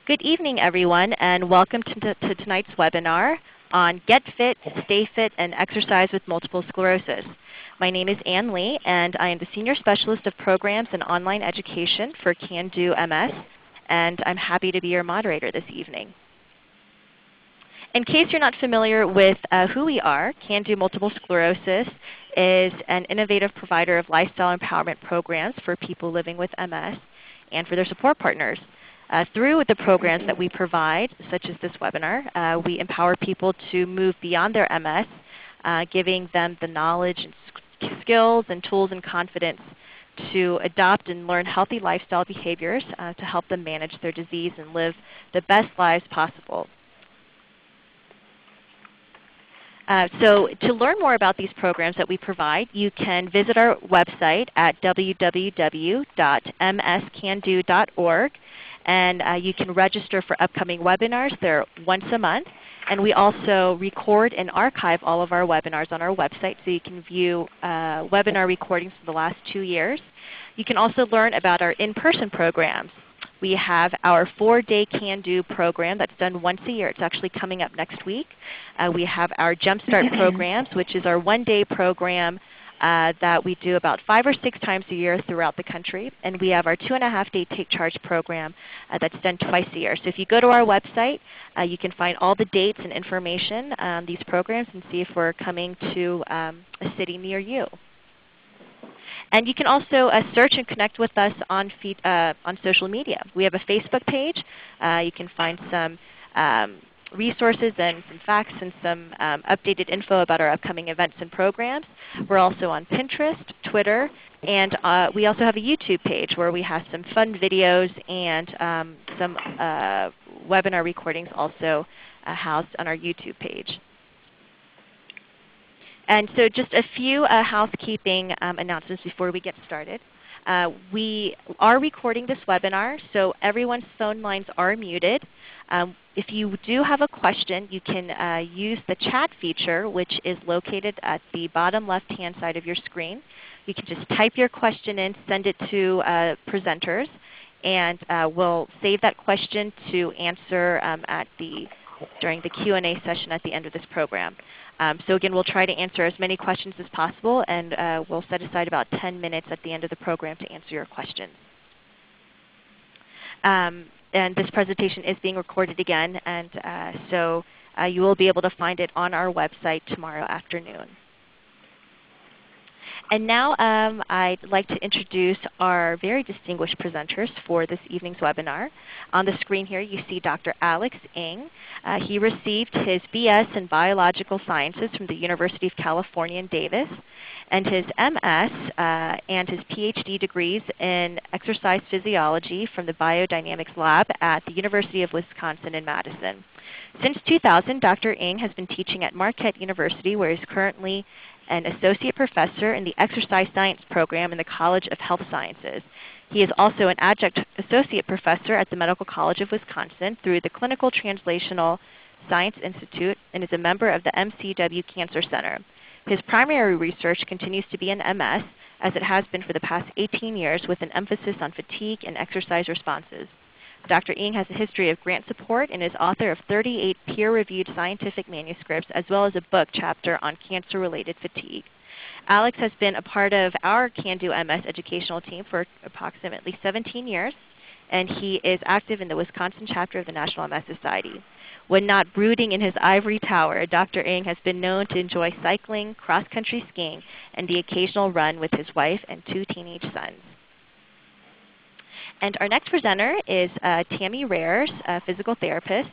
Good evening, everyone, and welcome to tonight's webinar on Get Fit, Stay Fit, and Exercise with Multiple Sclerosis. My name is Ann Lee, and I am the Senior Specialist of Programs and Online Education for Can Do MS, and I'm happy to be your moderator this evening. In case you're not familiar with who we are, Can Do Multiple Sclerosis is an innovative provider of lifestyle empowerment programs for people living with MS and for their support partners. Through the programs that we provide, such as this webinar, we empower people to move beyond their MS, giving them the knowledge and skills and tools and confidence to adopt and learn healthy lifestyle behaviors to help them manage their disease and live the best lives possible. So to learn more about these programs that we provide, you can visit our website at www.mscando.org, and you can register for upcoming webinars. They're once a month. And we also record and archive all of our webinars on our website, so you can view webinar recordings for the last 2 years. You can also learn about our in-person programs. We have our 4-day Can Do program that's done once a year. It's actually coming up next week. We have our Jumpstart programs, which is our 1-day program that we do about 5 or 6 times a year throughout the country. And we have our 2.5-day Take Charge program that's done twice a year. So if you go to our website, you can find all the dates and information on these programs and see if we're coming to a city near you. And you can also search and connect with us on social media. We have a Facebook page. You can find some resources and some facts and some updated info about our upcoming events and programs. We're also on Pinterest, Twitter, and we also have a YouTube page where we have some fun videos and some webinar recordings also housed on our YouTube page. And so just a few housekeeping announcements before we get started. We are recording this webinar, so everyone's phone lines are muted. If you do have a question, you can use the chat feature, which is located at the bottom left-hand side of your screen. You can just type your question in, send it to presenters, and we'll save that question to answer during the Q&A session at the end of this program. So again, we'll try to answer as many questions as possible, and we'll set aside about 10 minutes at the end of the program to answer your questions. And this presentation is being recorded again, and so you will be able to find it on our website tomorrow afternoon. And now I'd like to introduce our very distinguished presenters for this evening's webinar. On the screen here you see Dr. Alex Ng. He received his BS in Biological Sciences from the University of California in Davis, and his MS and his PhD degrees in Exercise Physiology from the Biodynamics Lab at the University of Wisconsin in Madison. Since 2000, Dr. Ng has been teaching at Marquette University, where he's currently an associate professor in the exercise science program in the College of Health Sciences. He is also an adjunct associate professor at the Medical College of Wisconsin through the Clinical Translational Science Institute and is a member of the MCW Cancer Center. His primary research continues to be in MS, as it has been for the past 18 years, with an emphasis on fatigue and exercise responses. Dr. Ng has a history of grant support and is author of 38 peer-reviewed scientific manuscripts, as well as a book chapter on cancer-related fatigue. Alex has been a part of our Can Do MS educational team for approximately 17 years, and he is active in the Wisconsin chapter of the National MS Society. When not brooding in his ivory tower, Dr. Ng has been known to enjoy cycling, cross-country skiing, and the occasional run with his wife and 2 teenage sons. And our next presenter is Tammy Roehrs, a physical therapist,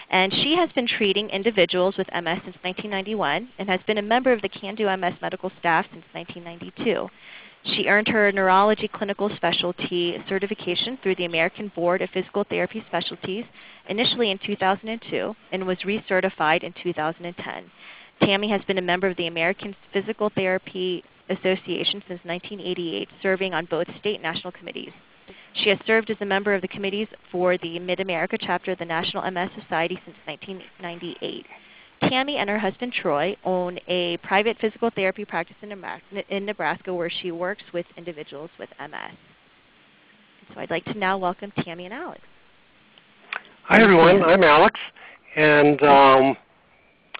and she has been treating individuals with MS since 1991 and has been a member of the Can Do MS medical staff since 1992. She earned her neurology clinical specialty certification through the American Board of Physical Therapy Specialties, initially in 2002, and was recertified in 2010. Tammy has been a member of the American Physical Therapy Association since 1988, serving on both state and national committees. She has served as a member of the committees for the Mid-America chapter of the National MS Society since 1998. Tammy and her husband Troy own a private physical therapy practice in Nebraska, where she works with individuals with MS. So I'd like to now welcome Tammy and Alex. Hi, everyone. I'm Alex, and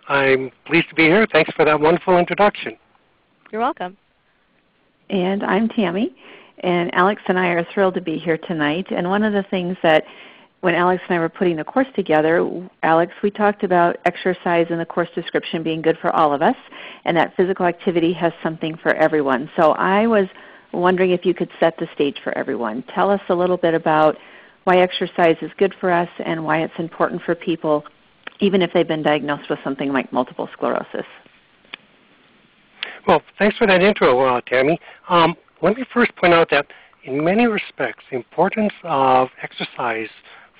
I'm pleased to be here. Thanks for that wonderful introduction. You're welcome. And I'm Tammy, and Alex and I are thrilled to be here tonight. And one of the things that when Alex and I were putting the course together, Alex, we talked about exercise in the course description being good for all of us, and that physical activity has something for everyone. So I was wondering if you could set the stage for everyone. Tell us a little bit about why exercise is good for us and why it's important for people, even if they've been diagnosed with something like multiple sclerosis. Well, thanks for that intro, Tammy. Let me first point out that in many respects, the importance of exercise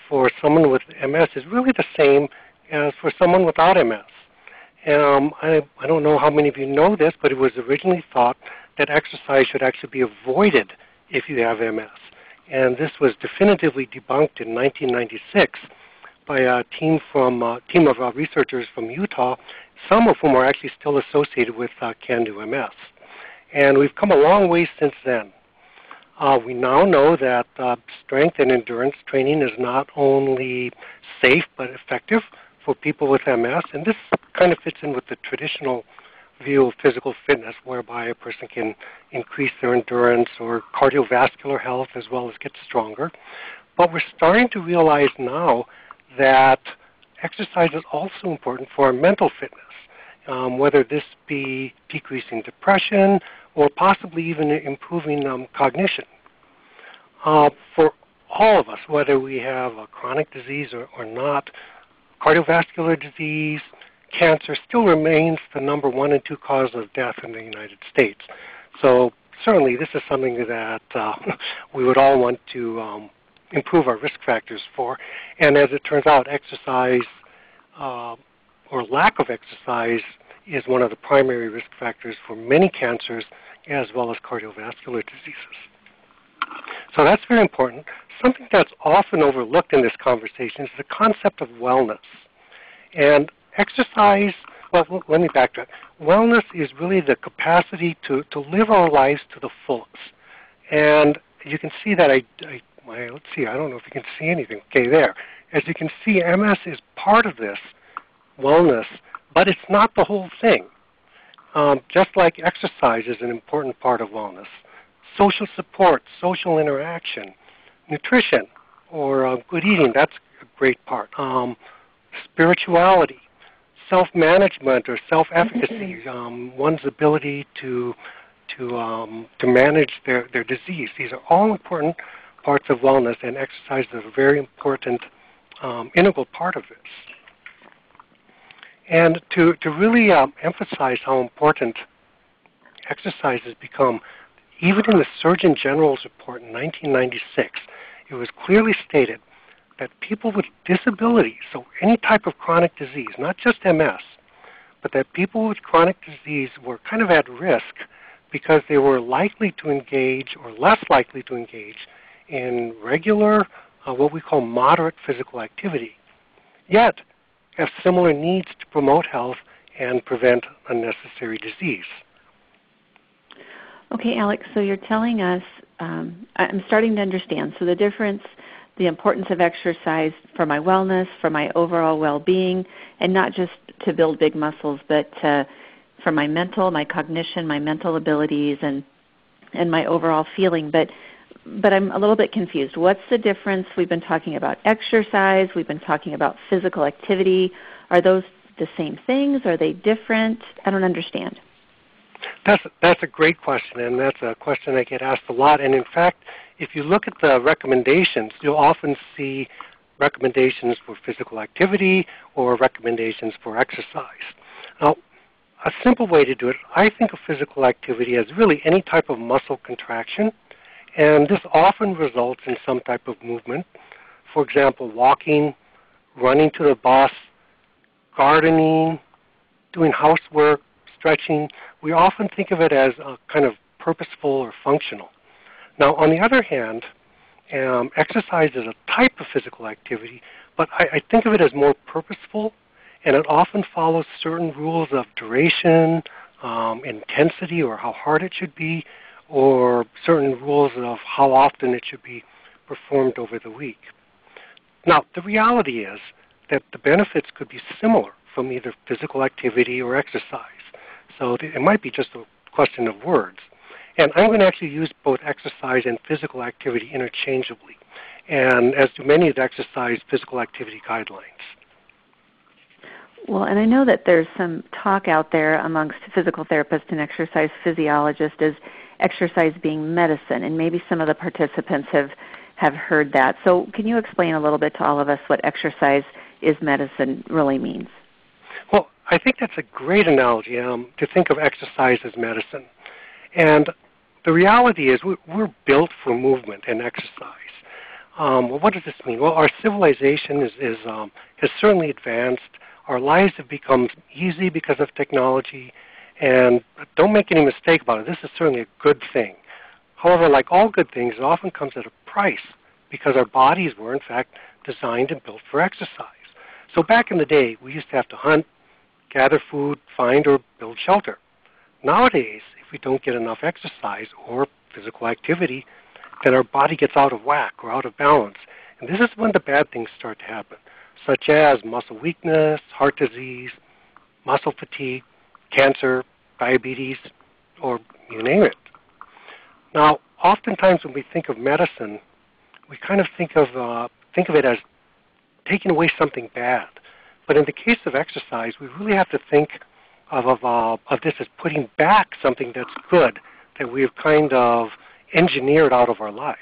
for someone with MS is really the same as for someone without MS. I don't know how many of you know this, but it was originally thought that exercise should actually be avoided if you have MS. And this was definitively debunked in 1996 by a team of researchers from Utah, some of whom are actually still associated with CAN-DO MS. And we've come a long way since then. We now know that strength and endurance training is not only safe but effective for people with MS, and this kind of fits in with the traditional view of physical fitness, whereby a person can increase their endurance or cardiovascular health as well as get stronger. But we're starting to realize now that exercise is also important for our mental fitness, whether this be decreasing depression or possibly even improving cognition. For all of us, whether we have a chronic disease or not, cardiovascular disease, cancer still remains the number 1 and 2 cause of death in the United States. So certainly this is something that we would all want to improve our risk factors for. And as it turns out, exercise or lack of exercise is one of the primary risk factors for many cancers as well as cardiovascular diseases. So that's very important. Something that's often overlooked in this conversation is the concept of wellness. And exercise, well, let me backtrack. Wellness is really the capacity to live our lives to the fullest. And you can see that let's see, I don't know if you can see anything. Okay, there. As you can see, MS is part of this wellness, but it's not the whole thing. Just like exercise is an important part of wellness. Social support, social interaction, nutrition, or good eating, that's a great part. Spirituality, self-management or self-efficacy, one's ability to manage their disease. These are all important parts of wellness, and exercise is a very important integral part of this. And to really emphasize how important exercise has become, even in the Surgeon General's report in 1996, it was clearly stated that people with disabilities, so any type of chronic disease, not just MS, but that people with chronic disease were kind of at risk because they were likely to engage or less likely to engage in regular, what we call moderate physical activity, yet have similar needs to promote health and prevent unnecessary disease. Okay, Alex, so you're telling us, I'm starting to understand, so the importance of exercise for my wellness, for my overall well-being, and not just to build big muscles, but for my cognition, my mental abilities, and my overall feeling. But I'm a little bit confused. What's the difference? We've been talking about exercise. We've been talking about physical activity. Are those the same things? Are they different? I don't understand. That's a great question, and that's a question I get asked a lot. And in fact, if you look at the recommendations, you'll often see recommendations for physical activity or recommendations for exercise. Now, a simple way to do it, I think of physical activity as really any type of muscle contraction, and this often results in some type of movement. For example, walking, running to the bus, gardening, doing housework, stretching. We often think of it as a kind of purposeful or functional. Now, on the other hand, exercise is a type of physical activity, but I think of it as more purposeful, and it often follows certain rules of duration, intensity, or how hard it should be, or certain rules of how often it should be performed over the week. Now, the reality is that the benefits could be similar from either physical activity or exercise. So it might be just a question of words. And I'm going to actually use both exercise and physical activity interchangeably, and as do many of the exercise physical activity guidelines. Well, and I know that there's some talk out there amongst physical therapists and exercise physiologists as exercise being medicine, and maybe some of the participants have heard that. So can you explain a little bit to all of us what exercise is medicine really means? Well, I think that's a great analogy to think of exercise as medicine. And the reality is we're built for movement and exercise. Well, what does this mean? Well, our civilization has certainly advanced. Our lives have become easy because of technology. And don't make any mistake about it, this is certainly a good thing. However, like all good things, it often comes at a price because our bodies were, in fact, designed and built for exercise. So back in the day, we used to have to hunt, gather food, find or build shelter. Nowadays, if we don't get enough exercise or physical activity, then our body gets out of whack or out of balance. And this is when the bad things start to happen, such as muscle weakness, heart disease, muscle fatigue, cancer, diabetes, or you name it. Now, oftentimes when we think of medicine, we kind of think of it as taking away something bad. But in the case of exercise, we really have to think of this as putting back something that's good that we've kind of engineered out of our lives.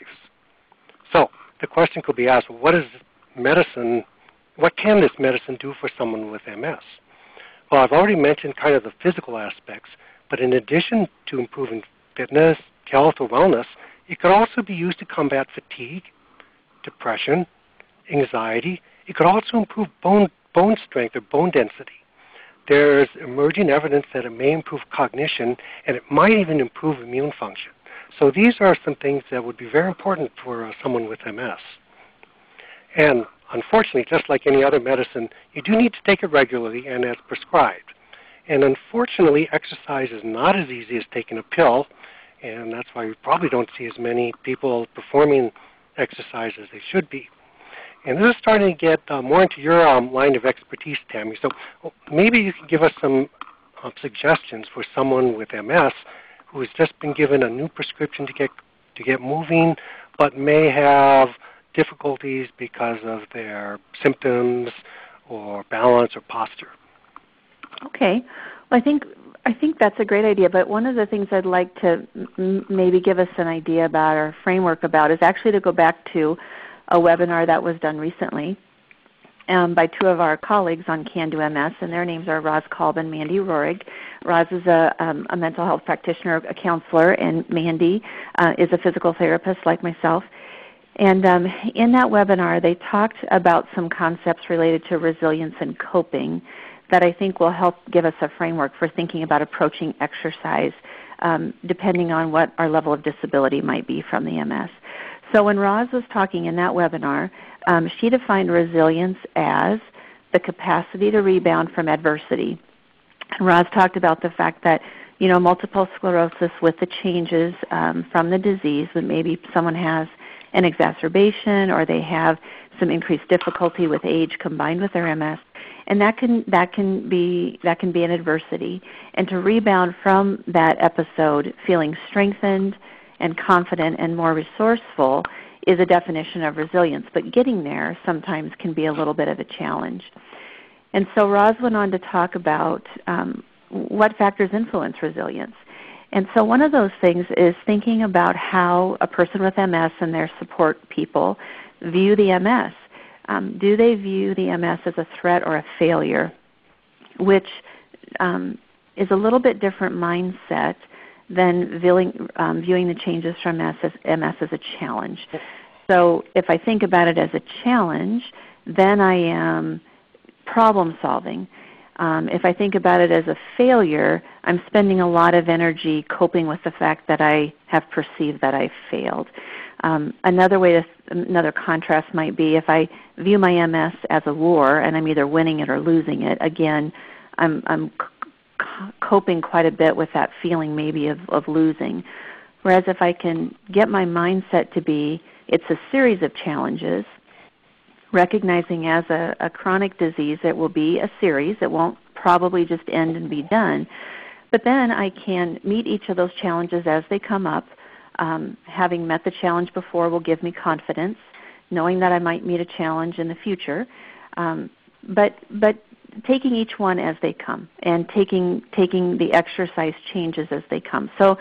So the question could be asked, well, what can this medicine do for someone with MS? Well, I've already mentioned kind of the physical aspects, but in addition to improving fitness, health, or wellness, it could also be used to combat fatigue, depression, anxiety. It could also improve bone strength or bone density. There's emerging evidence that it may improve cognition, and it might even improve immune function. So these are some things that would be very important for someone with MS. And unfortunately, just like any other medicine, you do need to take it regularly and as prescribed. And unfortunately, exercise is not as easy as taking a pill, and that's why we probably don't see as many people performing exercise as they should be. And this is starting to get more into your line of expertise, Tammy. So maybe you can give us some suggestions for someone with MS who has just been given a new prescription to get moving, but may have difficulties because of their symptoms or balance or posture. Okay. Well, I think that's a great idea, but one of the things I'd like to maybe give us an idea about or framework about is actually to go back to a webinar that was done recently by two of our colleagues on Can Do MS, and their names are Roz Kolb and Mandy Roehrs. Roz is a mental health practitioner, a counselor, and Mandy is a physical therapist like myself. And in that webinar, they talked about some concepts related to resilience and coping that I think will help give us a framework for thinking about approaching exercise depending on what our level of disability might be from the MS. So when Roz was talking in that webinar, she defined resilience as the capacity to rebound from adversity. And Roz talked about the fact that, multiple sclerosis with the changes from the disease, that maybe someone has an exacerbation or they have some increased difficulty with age combined with their MS, and that can be an adversity. And to rebound from that episode feeling strengthened and confident and more resourceful is a definition of resilience. But getting there sometimes can be a little bit of a challenge. And so Roz went on to talk about what factors influence resilience. And so one of those things is thinking about how a person with MS and their support people view the MS. Do they view the MS as a threat or a failure, which is a little bit different mindset than viewing the changes from MS as a challenge. So if I think about it as a challenge, then I am problem solving. If I think about it as a failure, I'm spending a lot of energy coping with the fact that I have perceived that I failed. Another contrast might be if I view my MS as a war and I'm either winning it or losing it. Again, I'm coping quite a bit with that feeling maybe of losing. Whereas if I can get my mindset to be it's a series of challenges, recognizing as a chronic disease it will be a series. It won't probably just end and be done. But then I can meet each of those challenges as they come up. Having met the challenge before will give me confidence, knowing that I might meet a challenge in the future. But taking each one as they come and taking the exercise changes as they come. So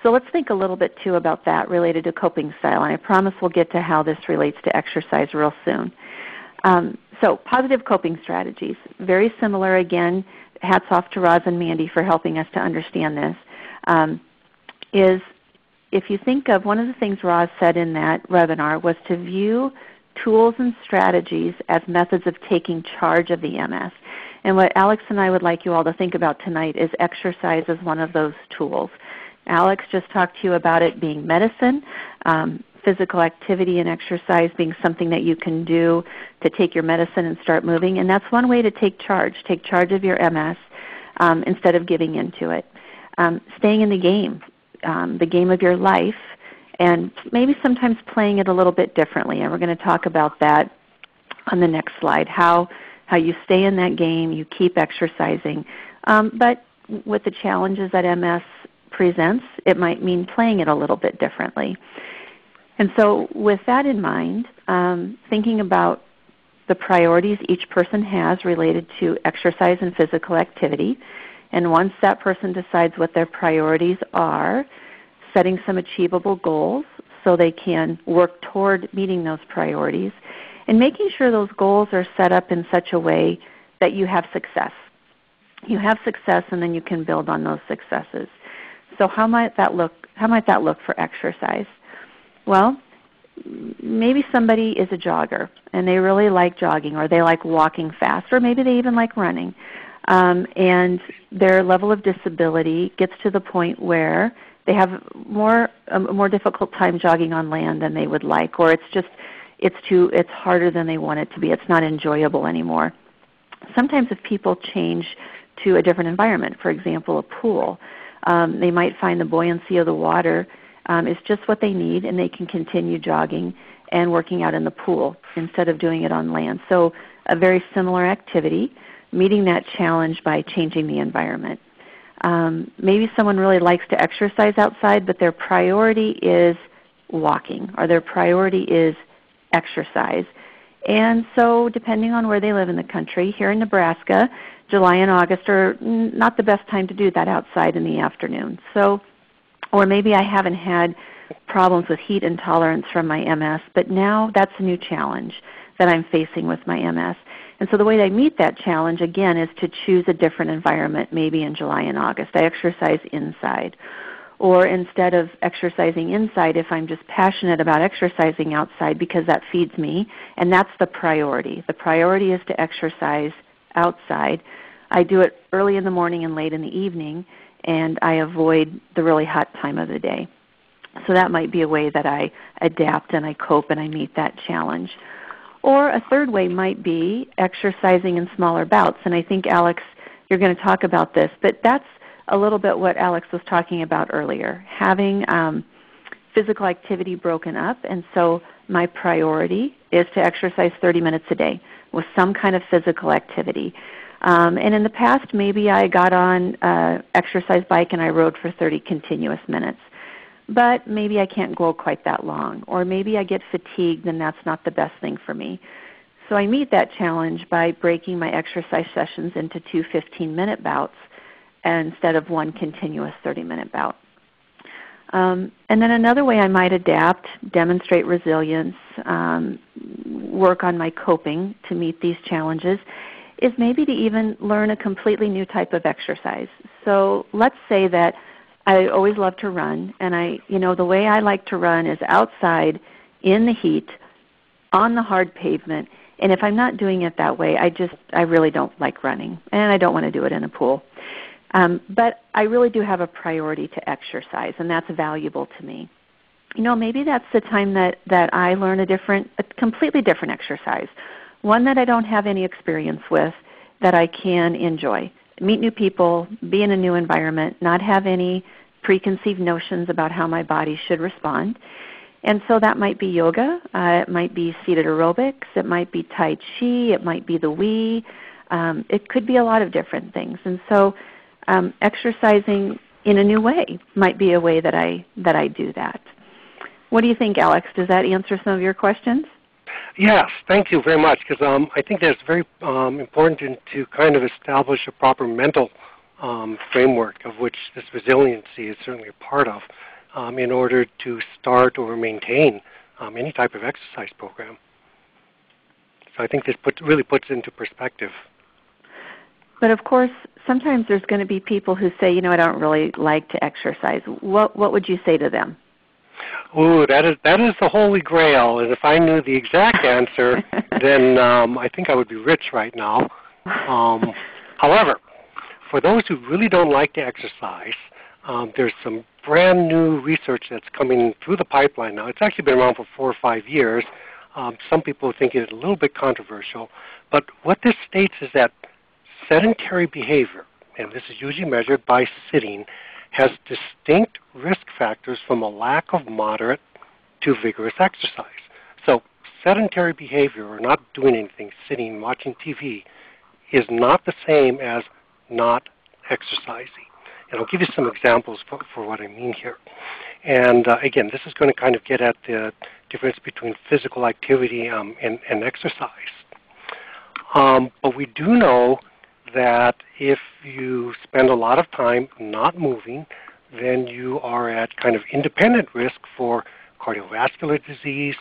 let's think a little bit too about that related to coping style, and I promise we'll get to how this relates to exercise real soon. So positive coping strategies, very similar again. Hats off to Roz and Mandy for helping us to understand this. Is if you think of one of the things Roz said in that webinar was to view tools and strategies as methods of taking charge of the MS. And what Alex and I would like you all to think about tonight is exercise as one of those tools. Alex just talked to you about it being medicine, physical activity and exercise being something that you can do to take your medicine and start moving. And that's one way to take charge of your MS instead of giving into it. Staying in the game of your life, and maybe sometimes playing it a little bit differently. And we're going to talk about that on the next slide, how you stay in that game, you keep exercising. But with the challenges that MS presents, it might mean playing it a little bit differently. And so with that in mind, thinking about the priorities each person has related to exercise and physical activity, and once that person decides what their priorities are, setting some achievable goals so they can work toward meeting those priorities, and making sure those goals are set up in such a way that you have success. You have success, and then you can build on those successes. So how might that look for exercise? Well, maybe somebody is a jogger, and they really like jogging, or they like walking fast, or maybe they even like running. And their level of disability gets to the point where they have a more difficult time jogging on land than they would like, or it's harder than they want it to be. It's not enjoyable anymore. Sometimes if people change to a different environment, for example, a pool, they might find the buoyancy of the water is just what they need, and they can continue jogging and working out in the pool instead of doing it on land. So a very similar activity, meeting that challenge by changing the environment. Maybe someone really likes to exercise outside, but their priority is walking, or their priority is exercise. And so depending on where they live in the country, here in Nebraska, July and August are not the best time to do that outside in the afternoon. So, or maybe I haven't had problems with heat intolerance from my MS, but now that's a new challenge that I'm facing with my MS. And so the way that I meet that challenge, again, is to choose a different environment, maybe in July and August. I exercise inside. Or instead of exercising inside, if I'm just passionate about exercising outside because that feeds me, and that's the priority. The priority is to exercise outside. I do it early in the morning and late in the evening, and I avoid the really hot time of the day. So that might be a way that I adapt and I cope and I meet that challenge. Or a third way might be exercising in smaller bouts. And I think, Alex, you're going to talk about this, but that's a little bit what Alex was talking about earlier, having physical activity broken up. And so my priority is to exercise 30 minutes a day with some kind of physical activity. And in the past, maybe I got on an exercise bike and I rode for 30 continuous minutes. But maybe I can't go quite that long, or maybe I get fatigued and that's not the best thing for me. So I meet that challenge by breaking my exercise sessions into 2 15-minute bouts instead of one continuous 30-minute bout. And then another way I might adapt, demonstrate resilience, work on my coping to meet these challenges, is maybe to even learn a completely new type of exercise. So let's say that I always love to run, and the way I like to run is outside in the heat, on the hard pavement, and if I'm not doing it that way, I really don't like running, and I don't want to do it in a pool. But I really do have a priority to exercise, and that's valuable to me. Maybe that's the time that I learn a completely different exercise, one that I don't have any experience with that I can enjoy. Meet new people, be in a new environment, not have any preconceived notions about how my body should respond, And so that might be yoga, it might be seated aerobics, it might be Tai Chi, it might be the Wii. It could be a lot of different things. And so exercising in a new way might be a way that I do that. What do you think, Alex? Does that answer some of your questions? Yes, thank you very much, because I think that's very important to kind of establish a proper mental framework, of which this resiliency is certainly a part of, in order to start or maintain any type of exercise program. So I think this really puts into perspective. But of course, sometimes there's going to be people who say, I don't really like to exercise. What would you say to them? Ooh, that is the holy grail. And if I knew the exact answer, then I think I would be rich right now. However, for those who really don't like to exercise, there's some brand new research that's coming through the pipeline now. It's actually been around for 4 or 5 years. Some people think it's a little bit controversial. But what this states is that sedentary behavior, and this is usually measured by sitting, has distinct risk factors from a lack of moderate to vigorous exercise. So sedentary behavior, or not doing anything, sitting, watching TV, is not the same as not exercising. And I'll give you some examples for what I mean here. And again, this is going to kind of get at the difference between physical activity and exercise. But we do know that if you spend a lot of time not moving, then you are at kind of independent risk for cardiovascular disease,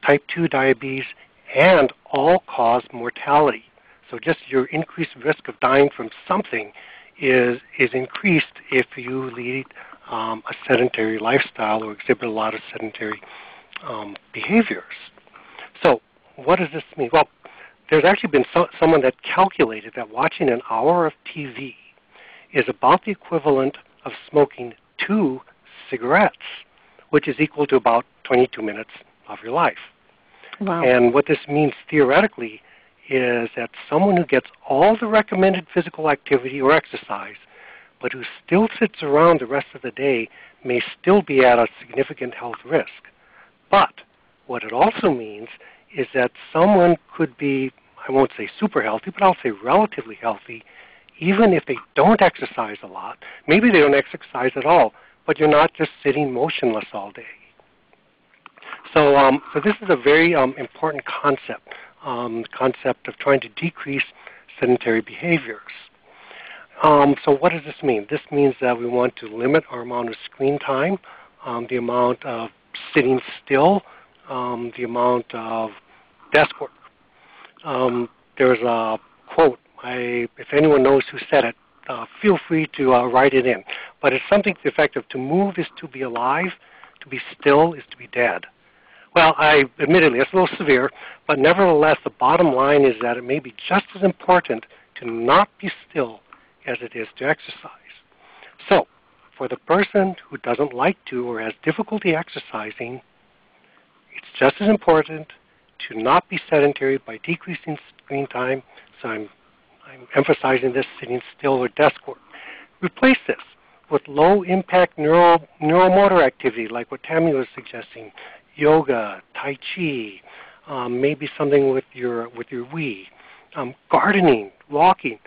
type 2 diabetes, and all-cause mortality. So just your increased risk of dying from something is increased if you lead a sedentary lifestyle or exhibit a lot of sedentary behaviors. So what does this mean? Well, there's actually been someone that calculated that watching an hour of TV is about the equivalent of smoking 2 cigarettes, which is equal to about 22 minutes of your life. Wow. And what this means theoretically is that someone who gets all the recommended physical activity or exercise, but who still sits around the rest of the day, may still be at a significant health risk. But what it also means is that someone could be, I won't say super healthy, but I'll say relatively healthy, even if they don't exercise a lot. Maybe they don't exercise at all, but you're not just sitting motionless all day. So this is a very important concept, concept of trying to decrease sedentary behaviors. So what does this mean? This means that we want to limit our amount of screen time, the amount of sitting still, the amount of desk work. There's a quote. If anyone knows who said it, feel free to write it in. But it's something to the effect of, to move is to be alive, to be still is to be dead. Well, admittedly, it's a little severe, but nevertheless, the bottom line is that it may be just as important to not be still as it is to exercise. So, for the person who doesn't like to or has difficulty exercising, it's just as important to not be sedentary by decreasing screen time. So I'm emphasizing this, sitting still or desk work. Replace this with low-impact neuromotor activity, like what Tammy was suggesting: yoga, Tai Chi, maybe something with your Wii, gardening, walking,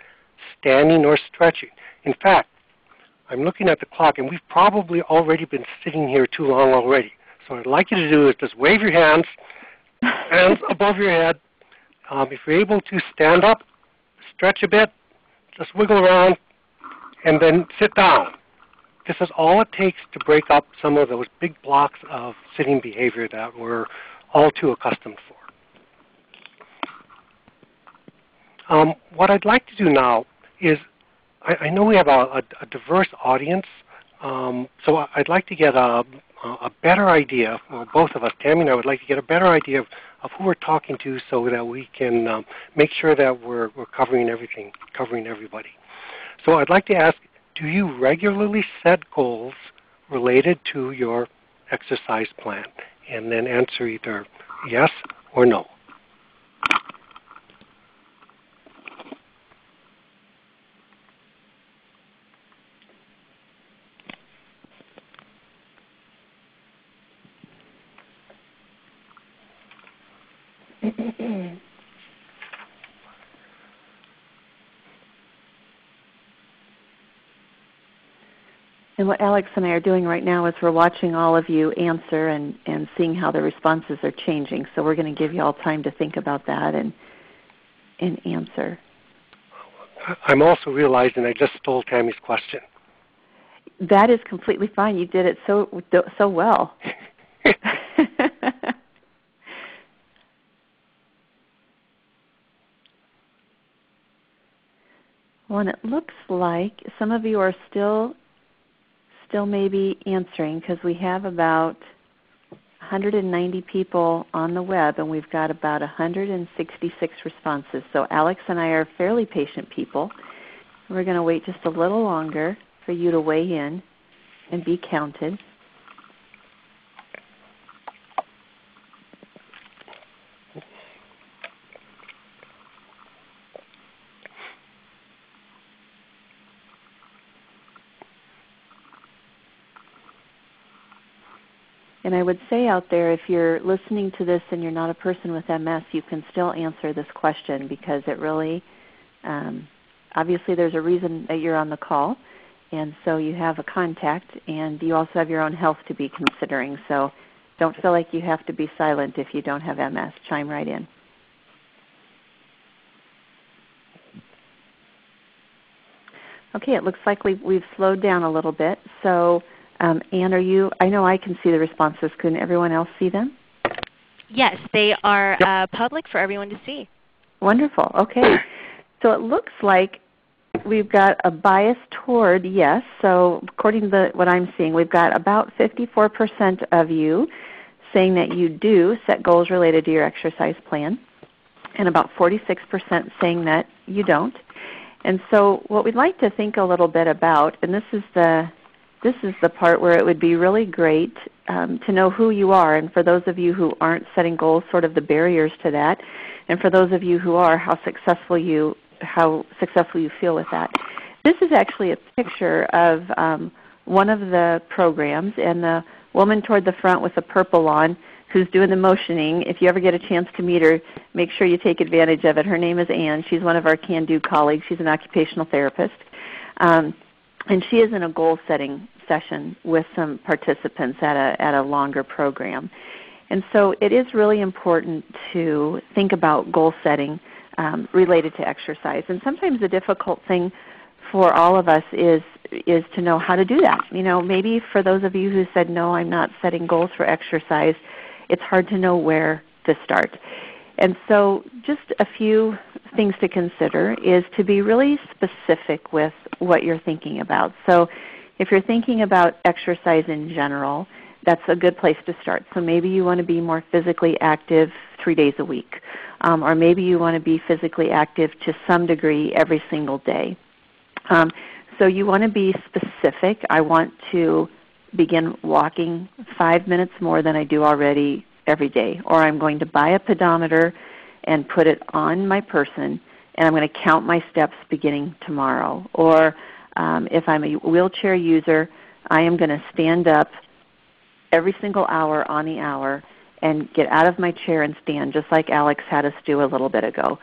standing or stretching. In fact, I'm looking at the clock, and we've probably already been sitting here too long already. So what I'd like you to do is just wave your hands above your head. If you're able to stand up, stretch a bit, just wiggle around, and then sit down. This is all it takes to break up some of those big blocks of sitting behavior that we're all too accustomed for. What I'd like to do now is, I know we have a diverse audience, so I'd like to get a better idea, well, both of us, Tammy and I, would like to get a better idea of who we're talking to, so that we can make sure that we're covering everything, covering everybody. So I'd like to ask, do you regularly set goals related to your exercise plan? And then answer either yes or no. And what Alex and I are doing right now is we're watching all of you answer and seeing how the responses are changing. So we're going to give you all time to think about that and answer. I'm also realizing I just stole Tammy's question. That is completely fine. You did it so well. Well, and it looks like some of you are still maybe answering, because we have about 190 people on the web, and we've got about 166 responses. So Alex and I are fairly patient people. We're going to wait just a little longer for you to weigh in and be counted. And I would say out there, if you're listening to this and you're not a person with MS, you can still answer this question, because it really, obviously there's a reason that you're on the call, and so you have a contact, and you also have your own health to be considering. So don't feel like you have to be silent if you don't have MS. Chime right in. Okay, it looks like we've slowed down a little bit. So Anne, I know I can see the responses. Can everyone else see them? Yes, they are public for everyone to see. Wonderful. Okay. So it looks like we've got a bias toward yes. So according to what I'm seeing, we've got about 54% of you saying that you do set goals related to your exercise plan, and about 46% saying that you don't. And so what we'd like to think a little bit about, and this is the part where it would be really great to know who you are, and for those of you who aren't setting goals, sort of the barriers to that, and for those of you who are, how successful you feel with that. This is actually a picture of one of the programs, and the woman toward the front with the purple on who's doing the motioning. If you ever get a chance to meet her, make sure you take advantage of it. Her name is Anne. She's one of our can-do colleagues. She's an occupational therapist. And she is in a goal-setting session with some participants at a longer program. And so it is really important to think about goal setting related to exercise. And sometimes the difficult thing for all of us is to know how to do that. You know, maybe for those of you who said, no, I'm not setting goals for exercise, it's hard to know where to start. And so just a few things to consider is to be really specific with what you're thinking about. So if you're thinking about exercise in general, that's a good place to start. So maybe you want to be more physically active 3 days a week, or maybe you want to be physically active to some degree every single day. So you want to be specific. I want to begin walking 5 minutes more than I do already every day, or I'm going to buy a pedometer and put it on my person, and I'm going to count my steps beginning tomorrow. Or if I'm a wheelchair user, I am going to stand up every single hour on the hour and get out of my chair and stand, just like Alex had us do a little bit ago.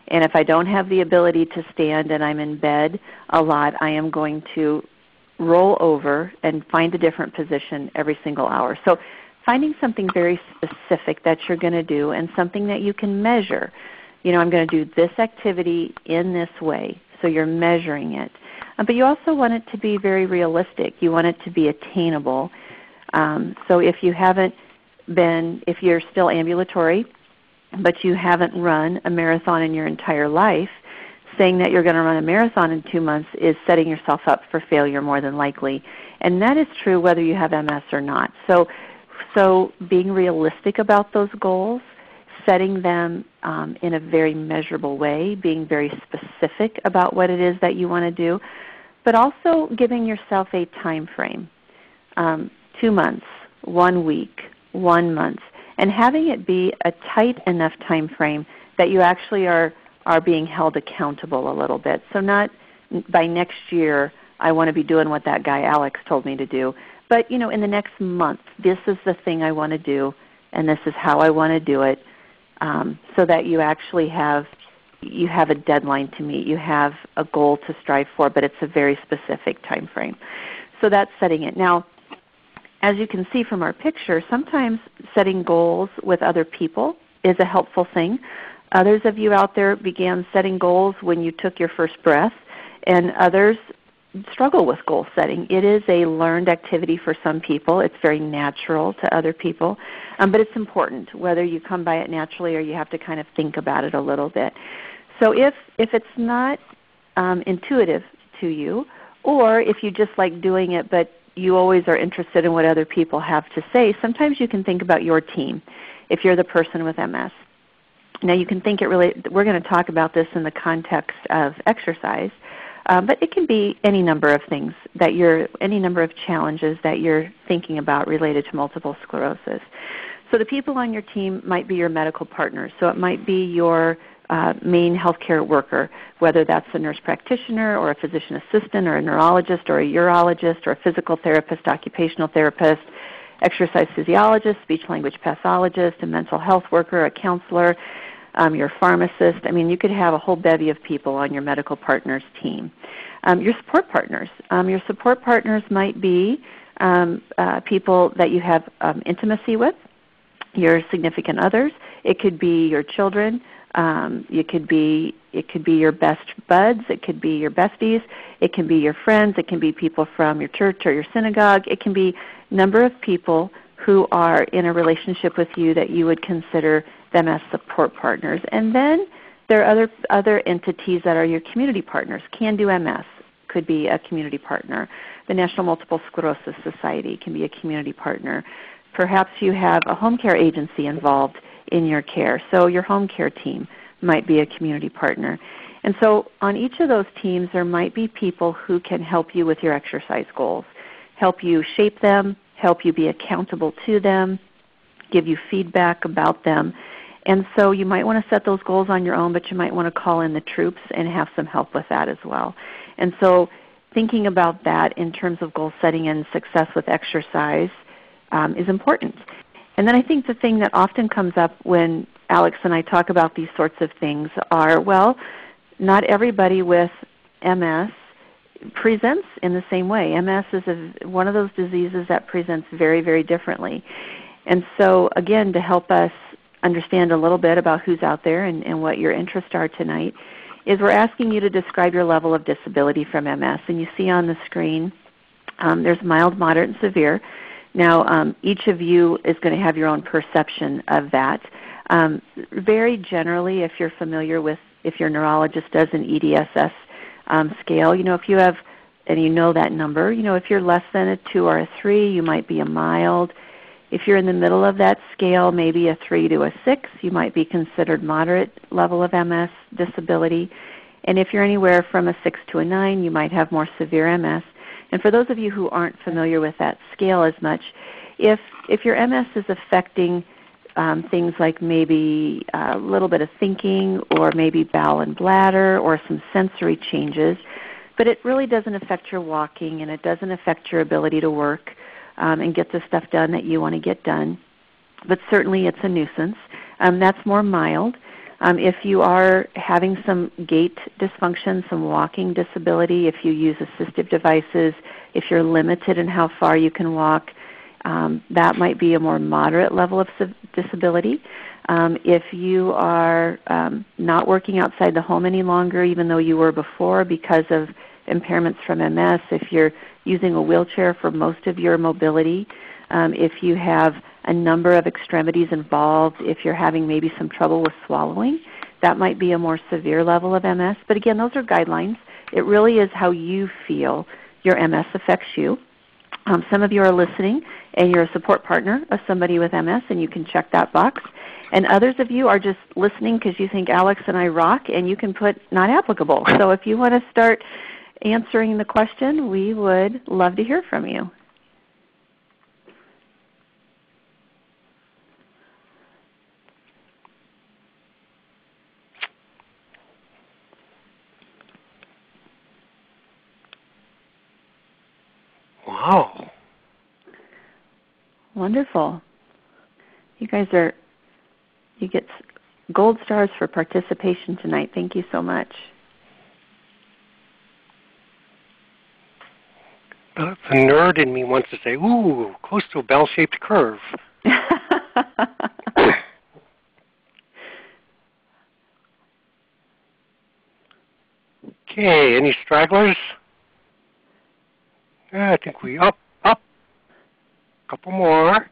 And if I don't have the ability to stand and I'm in bed a lot, I am going to roll over and find a different position every single hour. So finding something very specific that you're going to do and something that you can measure. You know, I'm going to do this activity in this way, so you're measuring it. But you also want it to be very realistic. You want it to be attainable. So if you're still ambulatory, but you haven't run a marathon in your entire life, saying that you're going to run a marathon in 2 months is setting yourself up for failure more than likely. And that is true whether you have MS or not. So being realistic about those goals, setting them in a very measurable way, being very specific about what it is that you want to do, but also giving yourself a time frame, 2 months, 1 week, 1 month, and having it be a tight enough time frame that you actually are being held accountable a little bit. So not by next year I want to be doing what that guy Alex told me to do, but in the next month, this is the thing I want to do, and this is how I want to do it, so that you actually have a deadline to meet. You have a goal to strive for, but it's a very specific time frame. So that's setting it. Now, as you can see from our picture, sometimes setting goals with other people is a helpful thing. Others of you out there began setting goals when you took your first breath, and others struggle with goal setting. It is a learned activity for some people. It's very natural to other people, but it's important whether you come by it naturally or you have to kind of think about it a little bit. So if it's not intuitive to you, or if you just like doing it but you always are interested in what other people have to say, sometimes you can think about your team if you're the person with MS. Now you can think we're going to talk about this in the context of exercise, but it can be any number of things any number of challenges that you're thinking about related to multiple sclerosis. So the people on your team might be your medical partners. So it might be your main healthcare worker, whether that's a nurse practitioner or a physician assistant or a neurologist or a urologist or a physical therapist, occupational therapist, exercise physiologist, speech-language pathologist, a mental health worker, a counselor, your pharmacist. I mean, you could have a whole bevy of people on your medical partners team. Your support partners. Your support partners might be people that you have intimacy with, your significant others. It could be your children. It could be your best buds. It could be your besties. It can be your friends. It can be people from your church or your synagogue. It can be a number of people who are in a relationship with you that you would consider them as support partners. And then there are other entities that are your community partners. Can Do MS could be a community partner. The National Multiple Sclerosis Society can be a community partner. Perhaps you have a home care agency involved in your care, so your home care team might be a community partner. And so on each of those teams there might be people who can help you with your exercise goals, help you shape them, help you be accountable to them, give you feedback about them. And so you might want to set those goals on your own, but you might want to call in the troops and have some help with that as well. And so thinking about that in terms of goal setting and success with exercise is important. And then I think the thing that often comes up when Alex and I talk about these sorts of things are, well, not everybody with MS presents in the same way. MS is one of those diseases that presents very, very differently. And so, again, to help us understand a little bit about who's out there and what your interests are tonight, is we're asking you to describe your level of disability from MS. And you see on the screen there's mild, moderate, and severe. Now, each of you is going to have your own perception of that. Very generally, if you're familiar with, if your neurologist does an EDSS scale, if you have, and you know that number, if you're less than a 2 or a 3, you might be a mild. If you're in the middle of that scale, maybe a 3 to a 6, you might be considered moderate level of MS disability. And if you're anywhere from a 6 to a 9, you might have more severe MS. And for those of you who aren't familiar with that scale as much, if your MS is affecting things like maybe a little bit of thinking or maybe bowel and bladder or some sensory changes, but it really doesn't affect your walking and it doesn't affect your ability to work and get the stuff done that you want to get done, but certainly it's a nuisance. That's more mild. If you are having some gait dysfunction, some walking disability, if you use assistive devices, if you're limited in how far you can walk, that might be a more moderate level of disability. If you are not working outside the home any longer, even though you were before because of impairments from MS, if you're using a wheelchair for most of your mobility, if you have a number of extremities involved, if you're having maybe some trouble with swallowing, that might be a more severe level of MS. But again, those are guidelines. It really is how you feel your MS affects you. Some of you are listening and you're a support partner of somebody with MS and you can check that box. And others of you are just listening because you think Alex and I rock and you can put not applicable. So if you want to start answering the question, we would love to hear from you. Wow. Wonderful. You guys you get gold stars for participation tonight. Thank you so much. the nerd in me wants to say, ooh, close to a bell-shaped curve. Okay, any stragglers? I think we up. Couple more.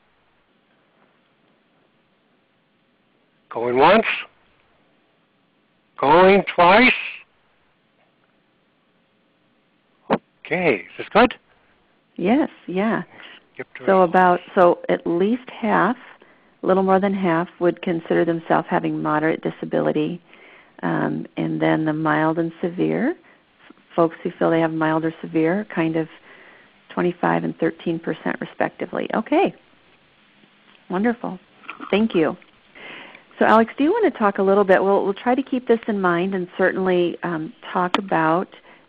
Going once. Going twice. Okay, is this good? Yes, yeah. So at least half, a little more than half, would consider themselves having moderate disability. And then the mild and severe, folks who feel they have mild or severe, kind of 25 and 13% respectively. Okay. Wonderful. Thank you. So Alex, do you want to talk a little bit? We'll try to keep this in mind and certainly talk about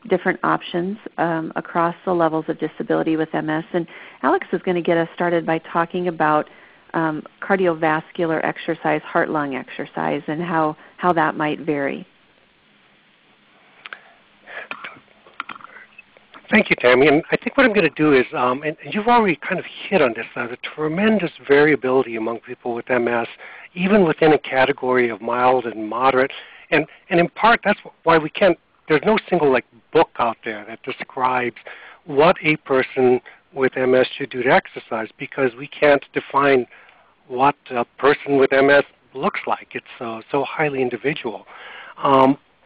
different options across the levels of disability with MS. And Alex is going to get us started by talking about cardiovascular exercise, heart-lung exercise, and how that might vary. Thank you, Tammy. And I think what I'm going to do is, and you've already kind of hit on this, the tremendous variability among people with MS, even within a category of mild and moderate. And in part, that's why we can't, there's no single book out there that describes what a person with MS should do to exercise, because we can't define what a person with MS looks like. It's so highly individual.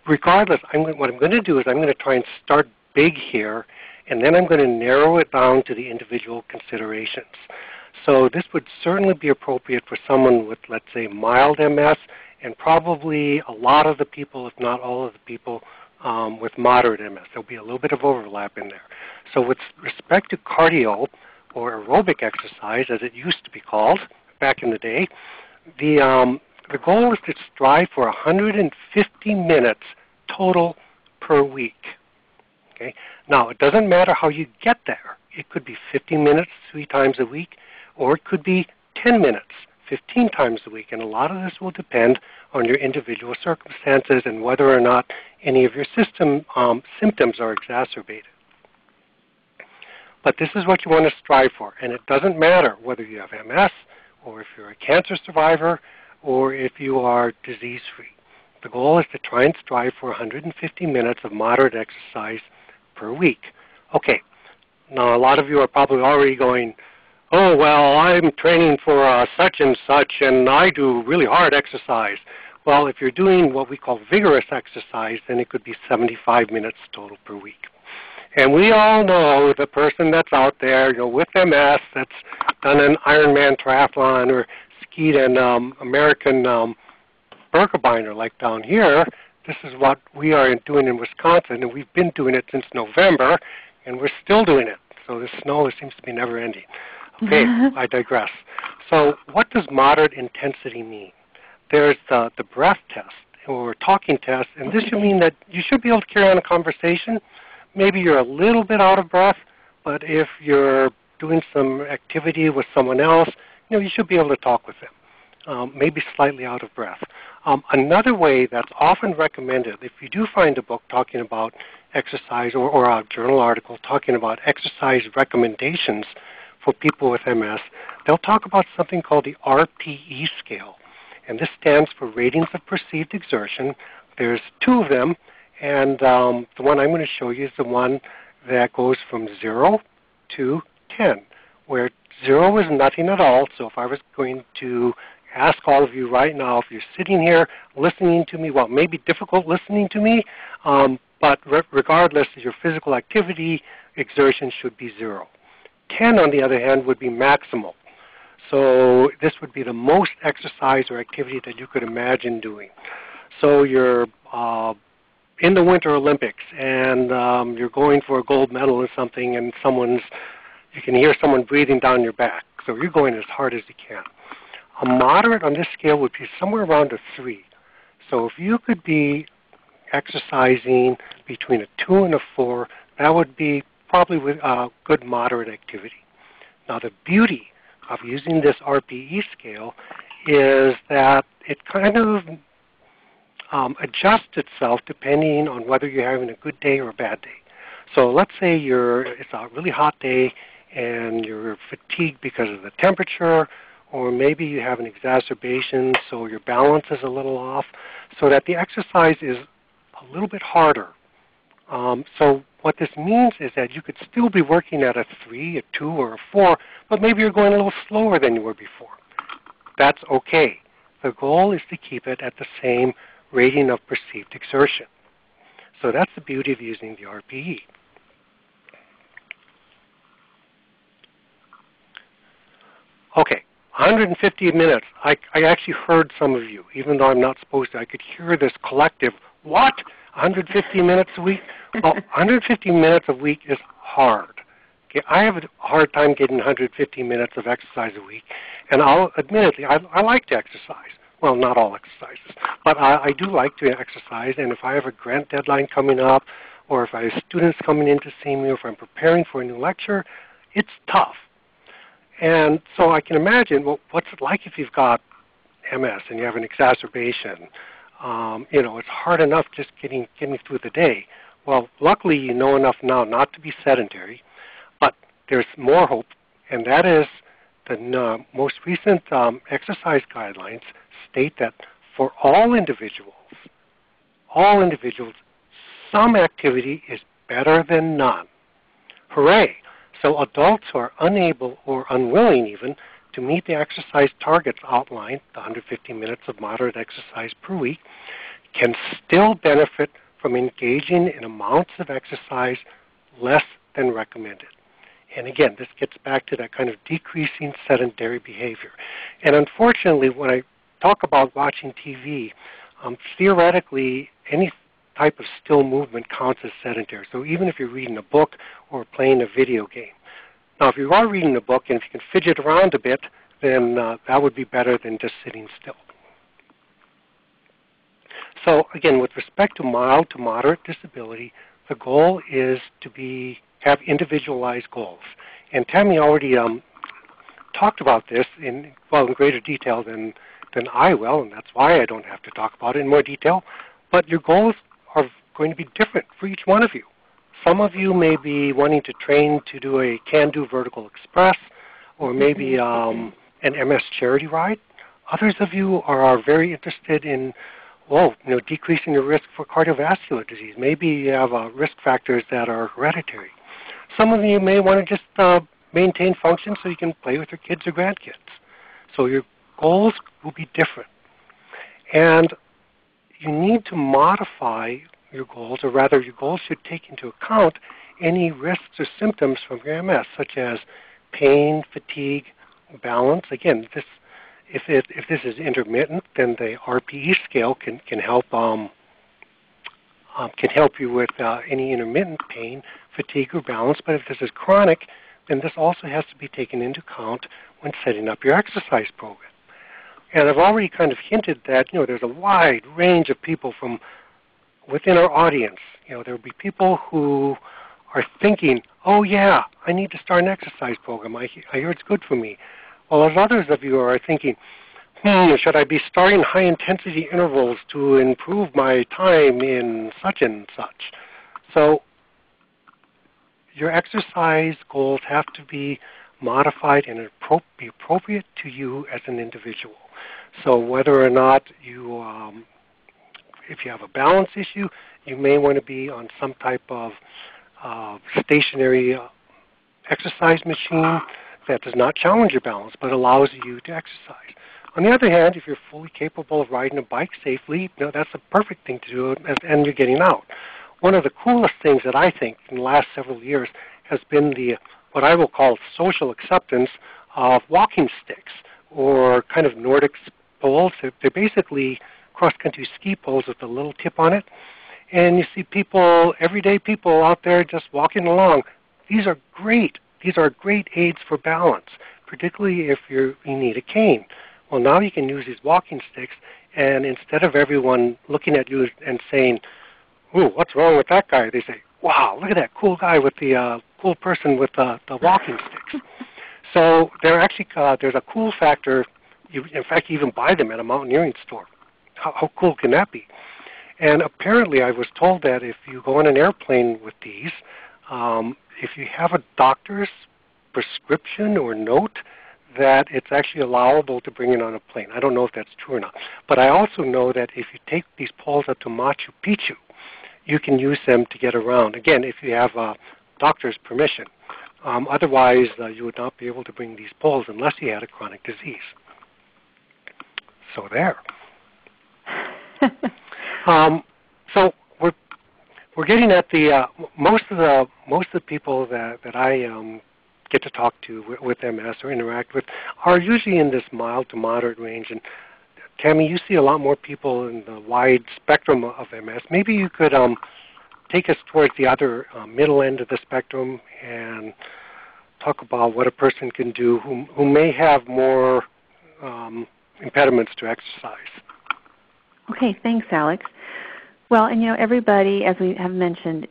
Regardless, what I'm going to do is I'm going to try and start big here, and then I'm going to narrow it down to the individual considerations. So this would certainly be appropriate for someone with, let's say, mild MS, and probably a lot of the people, if not all of the people, with moderate MS. There'll be a little bit of overlap in there. So with respect to cardio, or aerobic exercise, as it used to be called back in the day, the goal is to strive for 150 minutes total per week. Okay? Now, it doesn't matter how you get there. It could be 50 minutes 3 times a week, or it could be 10 minutes 15 times a week. And a lot of this will depend on your individual circumstances and whether or not any of your symptoms are exacerbated. But this is what you want to strive for. And it doesn't matter whether you have MS, or if you're a cancer survivor, or if you are disease-free. The goal is to try and strive for 150 minutes of moderate exercise per week. Okay, now a lot of you are probably already going, oh, well, I'm training for such and such, and I do really hard exercise. Well, if you're doing what we call vigorous exercise, then it could be 75 minutes total per week. And we all know the person that's out there, with MS, that's done an Ironman triathlon or skied an American Birkebeiner, like down here. This is what we are doing in Wisconsin, and we've been doing it since November, and we're still doing it. So the snow seems to be never ending. Okay, I digress. So what does moderate intensity mean? There's the breath test or talking test, and this should mean that you should be able to carry on a conversation. Maybe you're a little bit out of breath, but if you're doing some activity with someone else, you should be able to talk with them, maybe slightly out of breath. Another way that's often recommended, if you do find a book talking about exercise or a journal article talking about exercise recommendations for people with MS, they'll talk about something called the RPE scale. And this stands for Ratings of Perceived Exertion. There's 2 of them, and the one I'm going to show you is the one that goes from 0 to 10, where 0 is nothing at all. So if I was going to ask all of you right now, if you're sitting here listening to me, well, it may be difficult listening to me, but regardless, your physical activity exertion should be 0. 10, on the other hand, would be maximal. So this would be the most exercise or activity that you could imagine doing. So you're in the Winter Olympics, and you're going for a gold medal or something, and you can hear someone breathing down your back. So you're going as hard as you can. A moderate on this scale would be somewhere around a 3. So if you could be exercising between a 2 and a 4, that would be probably with good moderate activity. Now the beauty of using this RPE scale is that it kind of adjusts itself depending on whether you're having a good day or a bad day. So let's say it's a really hot day and you're fatigued because of the temperature, or maybe you have an exacerbation so your balance is a little off, so that the exercise is a little bit harder. So what this means is that you could still be working at a 3, a 2, or a 4, but maybe you're going a little slower than you were before. That's okay. The goal is to keep it at the same rating of perceived exertion. So that's the beauty of using the RPE. Okay, 150 minutes. I actually heard some of you, even though I'm not supposed to. I could hear this collective, what? 150 minutes a week? Well, 150 minutes a week is hard. Okay, I have a hard time getting 150 minutes of exercise a week, and I'll admittedly, I like to exercise. Well, not all exercises, but I do like to exercise, and if I have a grant deadline coming up, or if I have students coming in to see me, or if I'm preparing for a new lecture, it's tough. And so I can imagine, well, what's it like if you've got MS and you have an exacerbation? It's hard enough just getting through the day. Well, luckily you know enough now not to be sedentary, but there's more hope, and that is the most recent exercise guidelines state that for all individuals, some activity is better than none. Hooray! So adults who are unable or unwilling even to meet the exercise targets outlined, the 150 minutes of moderate exercise per week, can still benefit from engaging in amounts of exercise less than recommended. And again, this gets back to that kind of decreasing sedentary behavior. And unfortunately, when I talk about watching TV, theoretically, any type of still movement counts as sedentary. So even if you're reading a book or playing a video game. Now, if you are reading a book and if you can fidget around a bit, then that would be better than just sitting still. So again, with respect to mild to moderate disability, the goal is to have individualized goals. And Tammy already talked about this in greater detail than I will, and that's why I don't have to talk about it in more detail. But your goals are going to be different for each one of you. Some of you may be wanting to train to do a can-do vertical express, or maybe an MS charity ride. Others of you are very interested in decreasing your risk for cardiovascular disease. Maybe you have risk factors that are hereditary. Some of you may want to just maintain function so you can play with your kids or grandkids. So your goals will be different. And you need to modify your goals, or rather your goals should take into account any risks or symptoms from your MS, such as pain, fatigue, balance. Again, if this is intermittent, then the RPE scale can help you with any intermittent pain, fatigue, or balance. But if this is chronic, then this also has to be taken into account when setting up your exercise program. And I've already kind of hinted that there's a wide range of people from within our audience. There will be people who are thinking, oh yeah, I need to start an exercise program. I hear it's good for me. Well, as others of you are thinking, should I be starting high-intensity intervals to improve my time in such and such? So your exercise goals have to be modified and be appropriate to you as an individual. So whether or not you, if you have a balance issue, you may want to be on some type of stationary exercise machine that does not challenge your balance but allows you to exercise. On the other hand, if you're fully capable of riding a bike safely, that's a perfect thing to do, and you're getting out. One of the coolest things that I think in the last several years has been what I will call social acceptance of walking sticks, or kind of Nordic poles. They're basically cross-country ski poles with a little tip on it. And you see people, everyday people out there just walking along. These are great. These are great aids for balance, particularly if you need a cane. Well, now you can use these walking sticks, and instead of everyone looking at you and saying, ooh, what's wrong with that guy? They say, wow, look at that cool guy with the cool person with the walking sticks. So they're actually, there's a cool factor. In fact, you even buy them at a mountaineering store. How cool can that be? And apparently I was told that if you go on an airplane with these, if you have a doctor's prescription or note, that it's actually allowable to bring it on a plane. I don't know if that's true or not. But I also know that if you take these poles up to Machu Picchu, you can use them to get around. Again, if you have a doctor's permission. Otherwise, you would not be able to bring these poles unless you had a chronic disease. So there. So we're getting at the most of the people that I get to talk to with MS or interact with are usually in this mild to moderate range. And Tammy, you see a lot more people in the wide spectrum of MS. Maybe you could take us towards the other middle end of the spectrum and talk about what a person can do who may have more impediments to exercise. Okay, thanks, Alex. Well, and everybody, as we have mentioned,